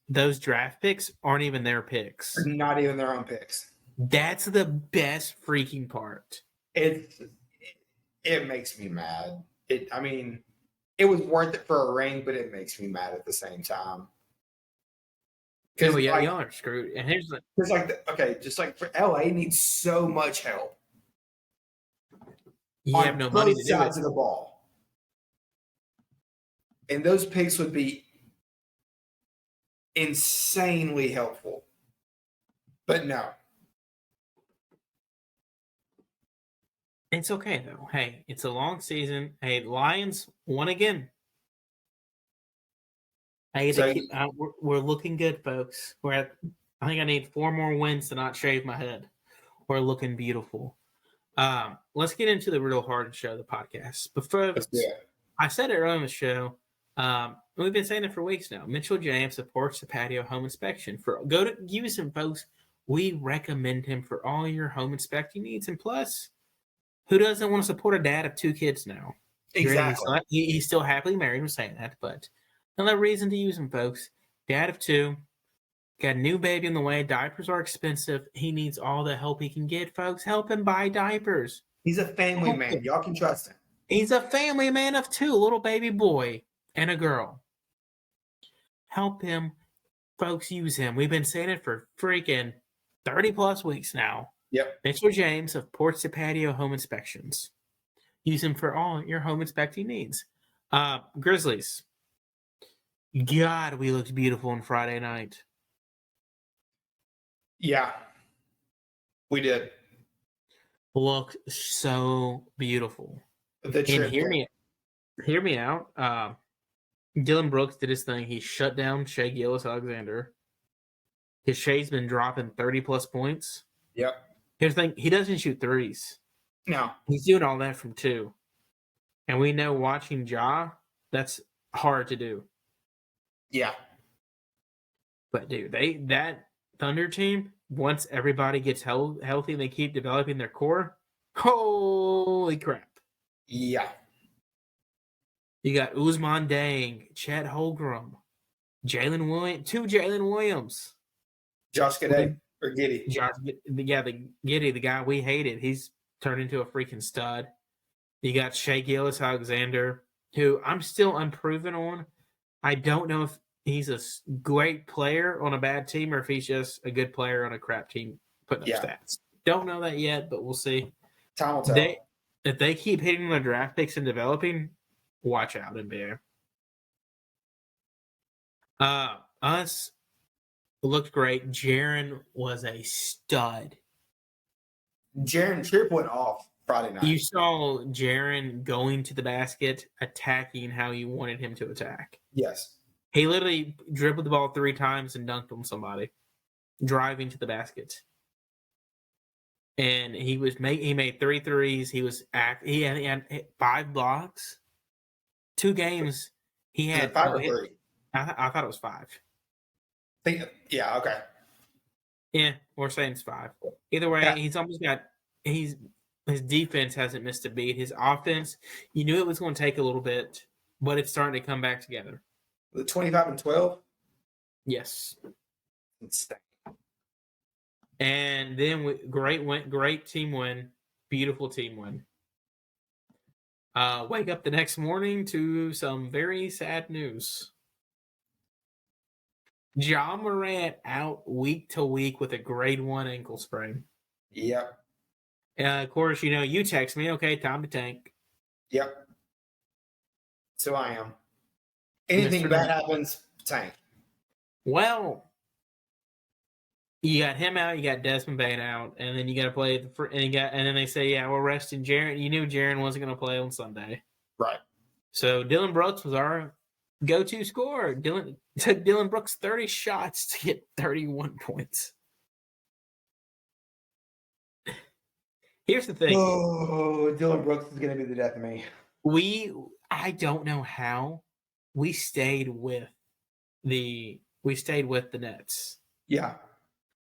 Those draft picks aren't even their picks. They're not even their own picks. That's the best freaking part. It makes me mad. It was worth it for a ring, but it makes me mad at the same time. Because y'all are screwed. And here's just like for LA needs so much help. You have no money to do it. On both sides of the ball. And those picks would be insanely helpful. But no. It's okay, though. Hey, it's a long season. Hey, Lions won again. We're looking good, folks. I think I need 4 more wins to not shave my head. We're looking beautiful. Let's get into the real hard show of the podcast. But folks, I said it earlier in the show. We've been saying it for weeks now. Mitchell James supports the patio home inspection. Go to use him, folks. We recommend him for all your home inspecting needs. And plus, who doesn't want to support a dad of 2 kids now? Exactly. He's still happily married. I'm saying that, but another reason to use him, folks. Dad of 2. Got a new baby in the way. Diapers are expensive. He needs all the help he can get, folks. Help him buy diapers. He's a family man. Y'all can trust him. He's a family man of 2, a little baby boy and a girl. Help him, folks. Use him. We've been saying it for freaking 30+ weeks now. Yep. Mitchell James of Porch to Patio Home Inspections. Use him for all your home inspecting needs. Grizzlies. God, we looked beautiful on Friday night. Yeah, we did. Looked so beautiful. And hear me out. Dylan Brooks did his thing. He shut down Shai Gilgeous-Alexander. His Shai's been dropping 30+ points. Yep. Here's the thing. He doesn't shoot threes. No. He's doing all that from 2. And we know watching Ja, that's hard to do. Yeah. But, dude, that Thunder team, once everybody gets healthy and they keep developing their core, holy crap. Yeah. You got Ousmane Dang, Chet Holmgren, Jalen Williams, Josh Gidey. Or Giddy. the Giddy, the guy we hated, he's turned into a freaking stud. You got Shea Gilgeous-Alexander, who I'm still unproven on. I don't know if he's a great player on a bad team or if he's just a good player on a crap team putting up stats. Don't know that yet, but we'll see. Time will tell. If they keep hitting their draft picks and developing, watch out, NBA. Us looked great. Jaren was a stud. Jaren Tripp went off Friday night. You saw Jaren going to the basket, attacking how you wanted him to attack. Yes. He literally dribbled the ball 3 times and dunked on somebody, driving to the basket. And he made 3 threes. He had 5 blocks. 2 games. He had 5 or 3. I thought it was 5. Yeah. Okay. Yeah, we're saying it's 5. Either way, he's almost got. His defense hasn't missed a beat. His offense, you knew it was going to take a little bit, but it's starting to come back together. The 25 and 12. Yes. Insane. And then great team win, beautiful team win. Wake up the next morning to some very sad news. Ja Morant out week to week with a grade 1 ankle sprain. Yep. Of course, you text me, okay, time to tank. Yep. So I am. Anything bad happens, tank. Well, you got him out, you got Desmond Bane out, and then you got to play and then they say, yeah, we're resting Jaren. You knew Jaren wasn't going to play on Sunday, right? So Dylan Brooks was our go-to scorer. Took Dylan Brooks 30 shots to get 31 points. Here's the thing. Oh, Dylan Brooks is going to be the death of me. I don't know how we stayed with the Nets. Yeah.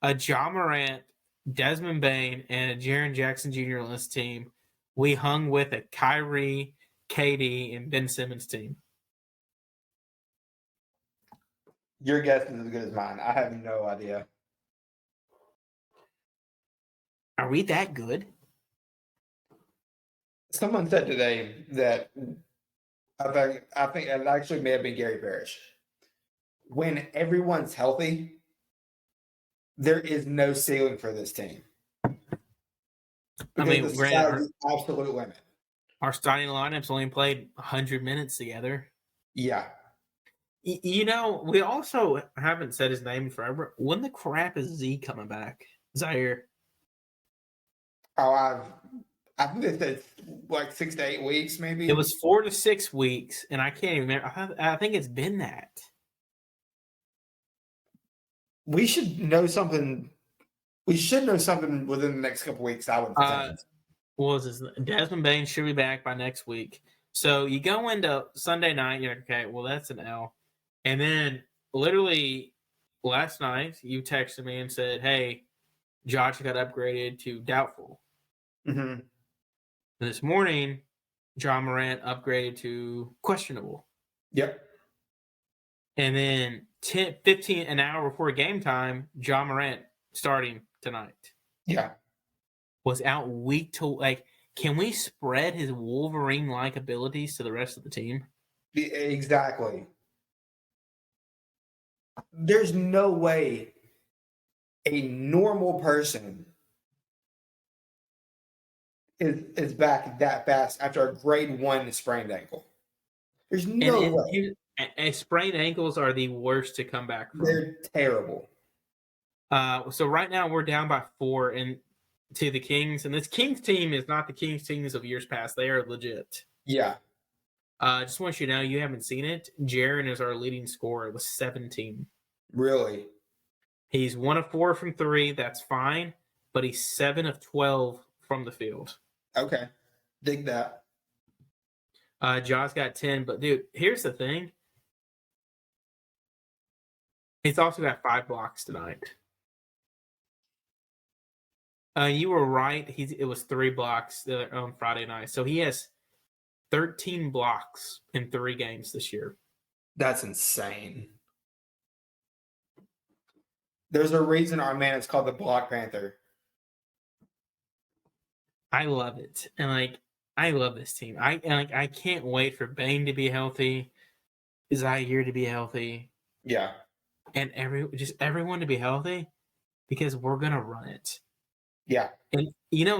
A Ja Morant, Desmond Bane, and a Jaren Jackson Jr. on this team. We hung with a Kyrie, KD, and Ben Simmons team. Your guess is as good as mine. I have no idea. Are we that good? Someone said today that I think it actually may have been Gary Parrish. When everyone's healthy, there is no ceiling for this team. Because the absolute limit. Our starting lineups only played 100 minutes together. Yeah. We also haven't said his name forever. When the crap is Z coming back? Zaire. Oh, I think they said like 6 to 8 weeks, maybe. It was 4 to 6 weeks, and I can't even remember. I think it's been that. We should know something. We should know something within the next couple of weeks. I would think. What was this? Desmond Bane should be back by next week. So you go into Sunday night, you're like, okay, well, that's an L. And then literally last night, you texted me and said, hey, Josh got upgraded to doubtful. Mm-hmm. This morning, Ja Morant upgraded to questionable. Yep. And then 15 an hour before game time, Ja Morant starting tonight. Yeah. Was out week to can we spread his Wolverine-like abilities to the rest of the team? Exactly. There's no way a normal person is back that fast after a grade 1 sprained ankle. There's no way. And sprained ankles are the worst to come back from. They're terrible. So right now we're down by 4 to the Kings, and this Kings team is not the Kings teams of years past. They are legit. Yeah. Just want you to know, you haven't seen it. Jaren is our leading scorer with 17. Really? He's 1 of 4 from 3. That's fine, but he's 7 of 12 from the field. Okay. Dig that. Ja's got 10, but dude, here's the thing. He's also got 5 blocks tonight. You were right. It was 3 blocks on Friday night. So he has 13 blocks in 3 games this year. That's insane. There's a reason our man is called the Block Panther. I love it, and I love this team. I can't wait for Bane to be healthy, Zaire to be healthy. Yeah, and everyone to be healthy because we're gonna run it. Yeah, and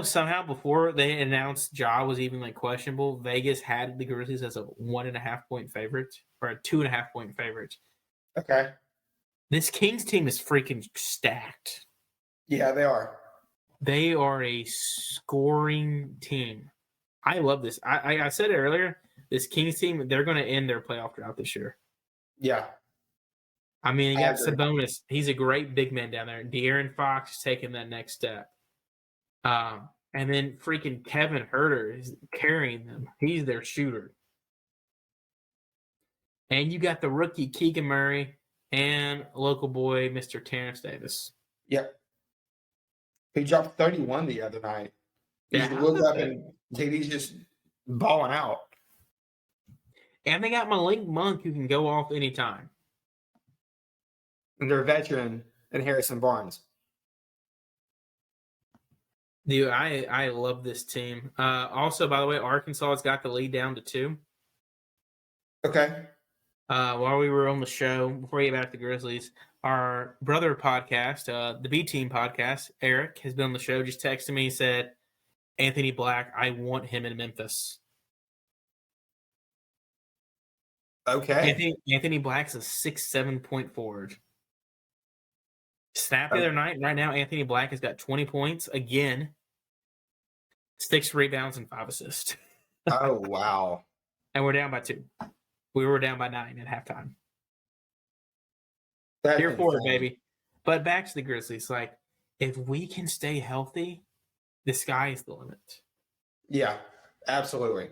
somehow before they announced Ja was even questionable, Vegas had the Grizzlies as a 1.5 point favorite or a 2.5 point favorite. Okay. This Kings team is freaking stacked. Yeah, they are. They are a scoring team. I love this. I said it earlier. This Kings team, they're going to end their playoff drought this year. Yeah. I mean, you got Sabonis. He's a great big man down there. De'Aaron Fox is taking that next step. And then freaking Kevin Huerter is carrying them. He's their shooter. And you got the rookie Keegan Murray and local boy Mr. Terrence Davis. Yep. He dropped 31 the other night. He just woke up and TD's just balling out. And they got Malik Monk who can go off anytime. And they're a veteran in Harrison Barnes. Dude, I love this team. Also, by the way, Arkansas has got the lead down to 2. Okay. While we were on the show, before we get back to the Grizzlies, our brother podcast, the B Team podcast, Eric, has been on the show, just texted me and said, Anthony Black, I want him in Memphis. Okay. Anthony Black's a 6'7" point forward. Snap the other night. Right now, Anthony Black has got 20 points again, 6 rebounds, and 5 assists. Oh, wow. And we're down by 2. We were down by 9 at halftime. That's Here for it, baby. But back to the Grizzlies. If we can stay healthy, the sky is the limit. Yeah, absolutely.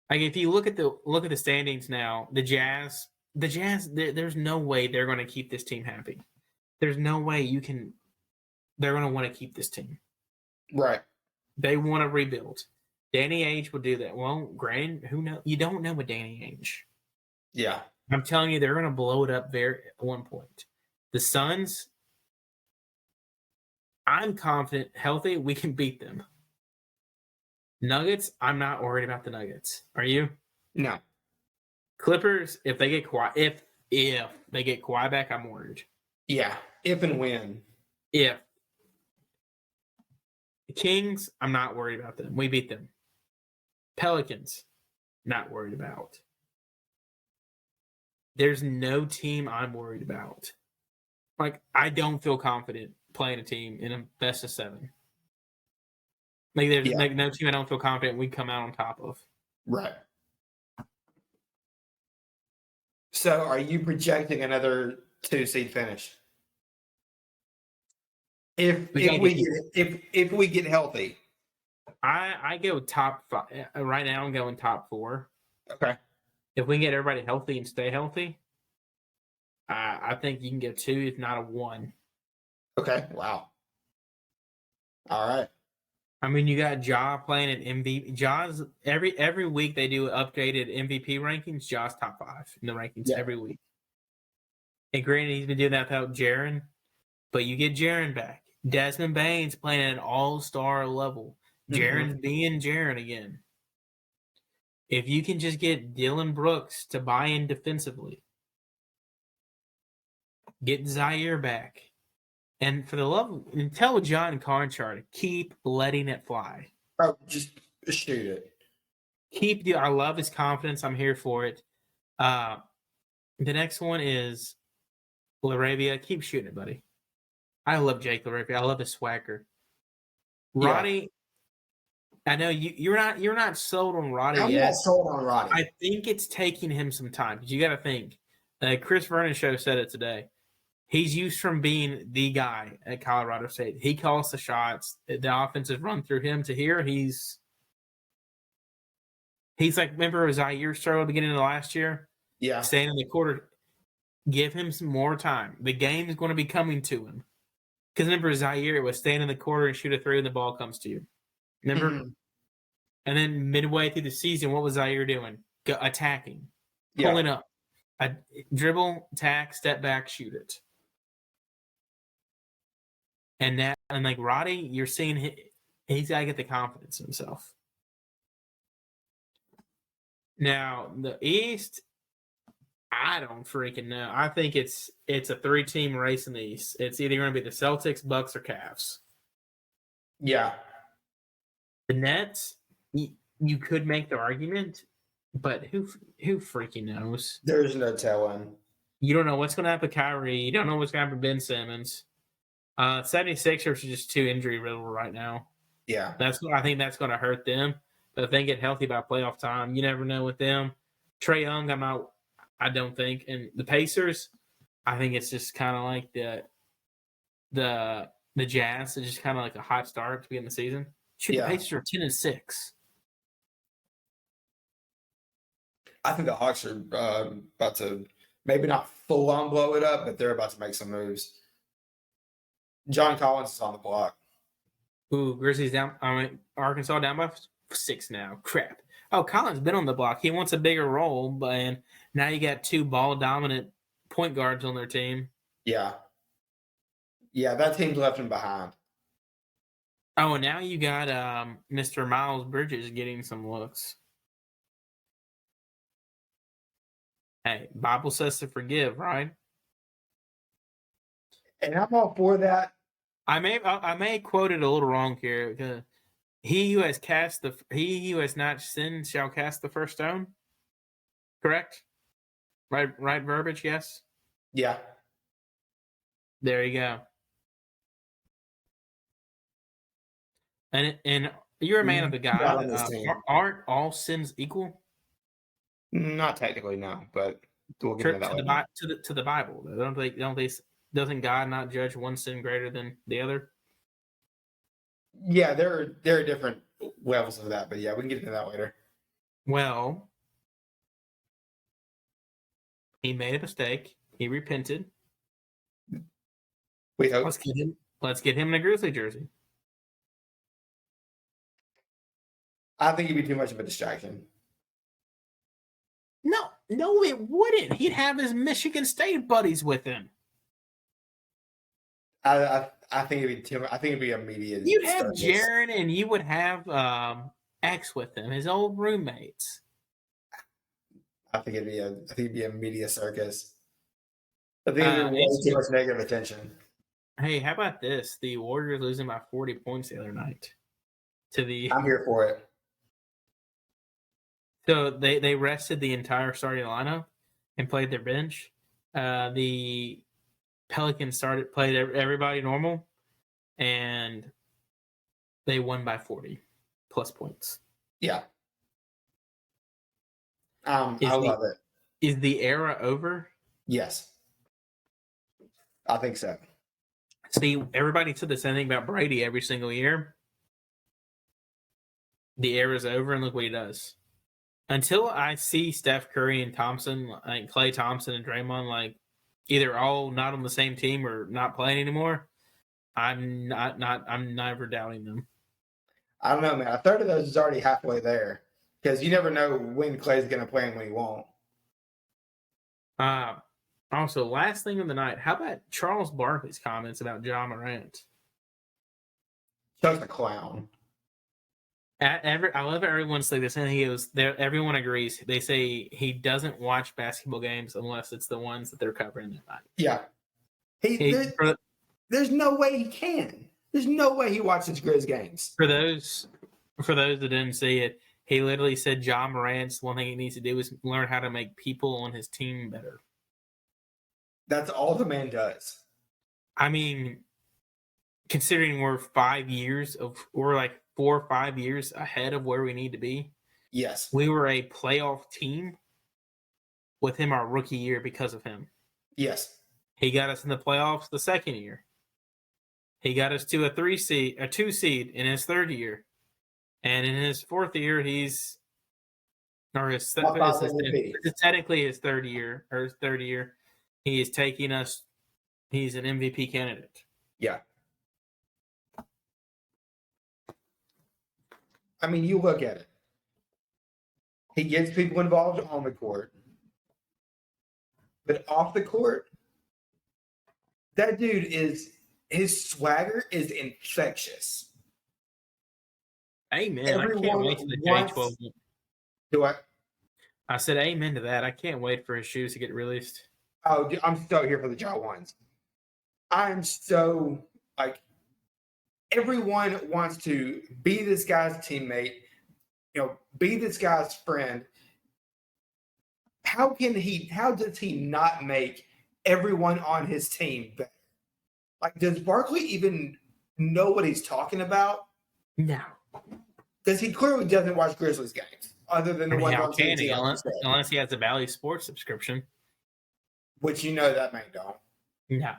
If you look at the standings now, the Jazz, there's no way they're going to keep this team happy. There's no way they're going to want to keep this team. Right. They want to rebuild. Danny Ainge will do that. Well, granted, who knows? You don't know with Danny Ainge. Yeah. I'm telling you, they're going to blow it up there at one point. The Suns, I'm confident, healthy, we can beat them. Nuggets, I'm not worried about the Nuggets. Are you? No. Clippers, if they get Kawhi, if they get Kawhi back, I'm worried. Yeah, if and when. If. The Kings, I'm not worried about them. We beat them. Pelicans, not worried about. There's no team I'm worried about. I don't feel confident playing a team in a best of 7. There's no team I don't feel confident we come out on top of. Right. So, are you projecting another 2-seed finish? If we get healthy, I go top 5. Right now, I'm going top 4. Okay. If we can get everybody healthy and stay healthy, I think you can get 2, if not a 1. Okay. Wow. All right. I mean, you got Ja playing at MVP. Ja's every week they do updated MVP rankings. Ja's top 5 in the rankings every week. And granted, he's been doing that without Jaren, but you get Jaren back. Desmond Bane's playing at an all-star level. Jaren's being Jaren again. If you can just get Dylan Brooks to buy in defensively, get Zaire back, and for the love, and tell John Conchar to keep letting it fly. Oh, just shoot it. I love his confidence. I'm here for it. The next one is LaRavia. Keep shooting it, buddy. I love Jake LaRavia. I love his swagger. Roddy, I know you're not sold on Roddy yet. I'm not sold on Roddy. I think it's taking him some time because you got to think. Chris Vernon's show said it today. He's used from being the guy at Colorado State. He calls the shots. The offense is run through him to here. He's remember Zaire struggled at the beginning of last year? Yeah. Staying in the quarter. Give him some more time. The game is going to be coming to him. Because remember, Zaire was staying in the quarter and shoot a 3 and the ball comes to you. Remember? Mm-hmm. And then midway through the season, what was Zaire doing? Attacking. Pulling up. A dribble, attack, step back, shoot it. And like Roddy, you're seeing he's got to get the confidence in himself. Now, the East, I don't freaking know. I think it's a 3-team race in the East. It's either going to be the Celtics, Bucks, or Cavs. Yeah. The Nets, you could make the argument, but who freaking knows? There's no telling. You don't know what's going to happen with Kyrie. You don't know what's going to happen with Ben Simmons. 76ers are just too injury riddled right now. Yeah. I think that's going to hurt them. But if they get healthy by playoff time, you never know with them. Trae Young, I don't think. And the Pacers, I think it's just kind of like the Jazz. It's just kind of like a hot start to begin the season. Shoot, yeah. The Pacers are 10-6. I think the Hawks are about to maybe not full on blow it up, but they're about to make some moves. John Collins is on the block. Ooh, Grizzlies down. Arkansas down by 6 now. Crap. Oh, Collins been on the block. He wants a bigger role, but now you got 2 ball dominant point guards on their team. Yeah. Yeah, that team's left him behind. Oh, and now you got Mr. Miles Bridges getting some looks. Hey, Bible says to forgive, right? And I'm all for that. I may quote it a little wrong here. Because he who has not sinned shall cast the first stone. Correct? Right verbiage, yes? Yeah. There you go. And you're a man of the God. Aren't all sins equal? Not technically, no, but we'll get into that to the Bible. Doesn't God not judge one sin greater than the other? Yeah, there are different levels of that, but yeah, we can get into that later. Well, he made a mistake. He repented. We hope. Let's get him in a Grizzly jersey. I think he'd be too much of a distraction. No, it wouldn't. He'd have his Michigan State buddies with him. I think it'd be too much. I think it'd be a media. You'd have Jaron, and you would have X with him, his old roommates. I think it'd be a media circus. I think it'd be way too much negative attention. Hey, how about this? The Warriors losing by 40 points the other night. I'm here for it. So they rested the entire starting lineup and played their bench. The Pelicans played everybody normal, and they won by 40 plus points. Yeah. I love it. Is the era over? Yes. I think so. See, everybody said the same thing about Brady every single year. The era's over, and look what he does. Until I see Steph Curry and Thompson, like Klay Thompson and Draymond, like either all not on the same team or not playing anymore, I'm never doubting them. I don't know, man. A third of those is already halfway there because you never know when Klay's going to play and when he won't. Also, last thing of the night, how about Charles Barkley's comments about Ja Morant? Just a clown. I love everyone say this, and everyone agrees. They say he doesn't watch basketball games unless it's the ones that they're covering that night. Yeah, there's no way he can. There's no way he watches Grizz games. For those that didn't see it, he literally said Ja Morant's one thing he needs to do is learn how to make people on his team better. That's all the man does. I mean, considering we're 4 or 5 years ahead of where we need to be. Yes. We were a playoff team with him our rookie year because of him. Yes. He got us in the playoffs the second year. He got us to a 2 seed in his third year. And in his fourth year, it's technically his third year. He is taking us, he's an MVP candidate. Yeah. I mean, you look at it. He gets people involved on the court. But off the court, that dude is his swagger is infectious. Amen. Everyone I can't wait to the J12. Do I? I said amen to that. I can't wait for his shoes to get released. Oh, I'm so here for the Jaw ones. I'm so everyone wants to be this guy's teammate, be this guy's friend. How does he not make everyone on his team better? Does Barkley even know what he's talking about? No. Because he clearly doesn't watch Grizzlies games, other than the ones on TNT. Unless he has a Valley Sports subscription. Which that man don't. No.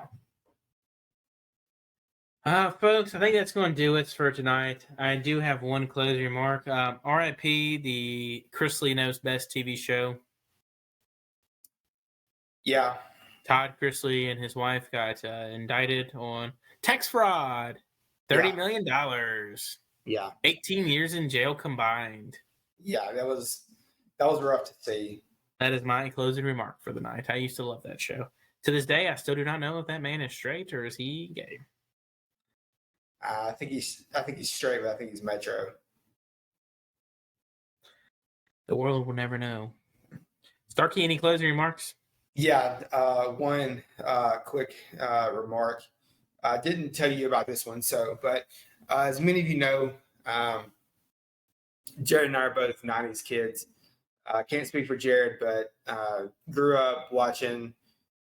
Folks, I think that's going to do it for tonight. I do have one closing remark. RIP, the Chrisley Knows Best TV show. Yeah. Todd Chrisley and his wife got indicted on tax fraud. $30 million. Yeah. 18 years in jail combined. Yeah, that was rough to see. That is my closing remark for the night. I used to love that show. To this day, I still do not know if that man is straight or is he gay. I think he's straight, but I think he's metro. The world will never know. Starkey, any closing remarks? Yeah, one quick remark. I didn't tell you about this one, but as many of you know, Jared and I are both 90s kids. I can't speak for Jared, but grew up watching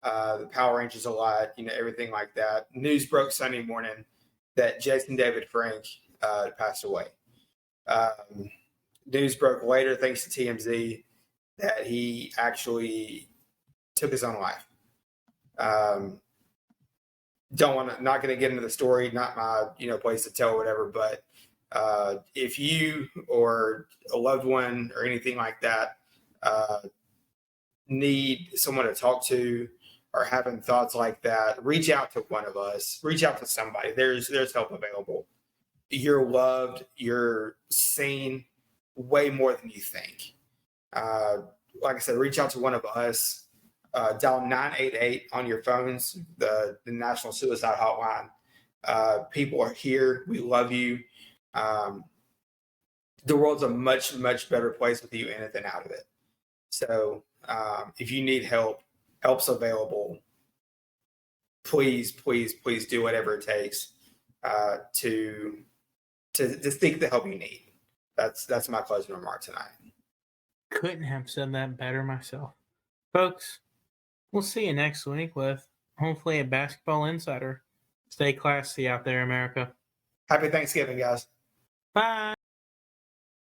the Power Rangers a lot, everything like that. News broke Sunday morning that Jason David Frank passed away. News broke later, thanks to TMZ, that he actually took his own life. Not going to get into the story, not my place to tell, whatever. But if you or a loved one or anything like that need someone to talk to, or having thoughts like that, reach out to one of us. Reach out to somebody. There's help available. You're loved. You're seen way more than you think. Like I said, reach out to one of us. Dial 988 on your phones, the National Suicide Hotline. People are here. We love you. The world's a much, much better place with you in it than out of it. So if you need help, help's available. Please, please, please do whatever it takes to seek the help you need. That's my closing remark tonight. Couldn't have said that better myself. Folks, we'll see you next week with hopefully a basketball insider. Stay classy out there, America. Happy Thanksgiving, guys. Bye.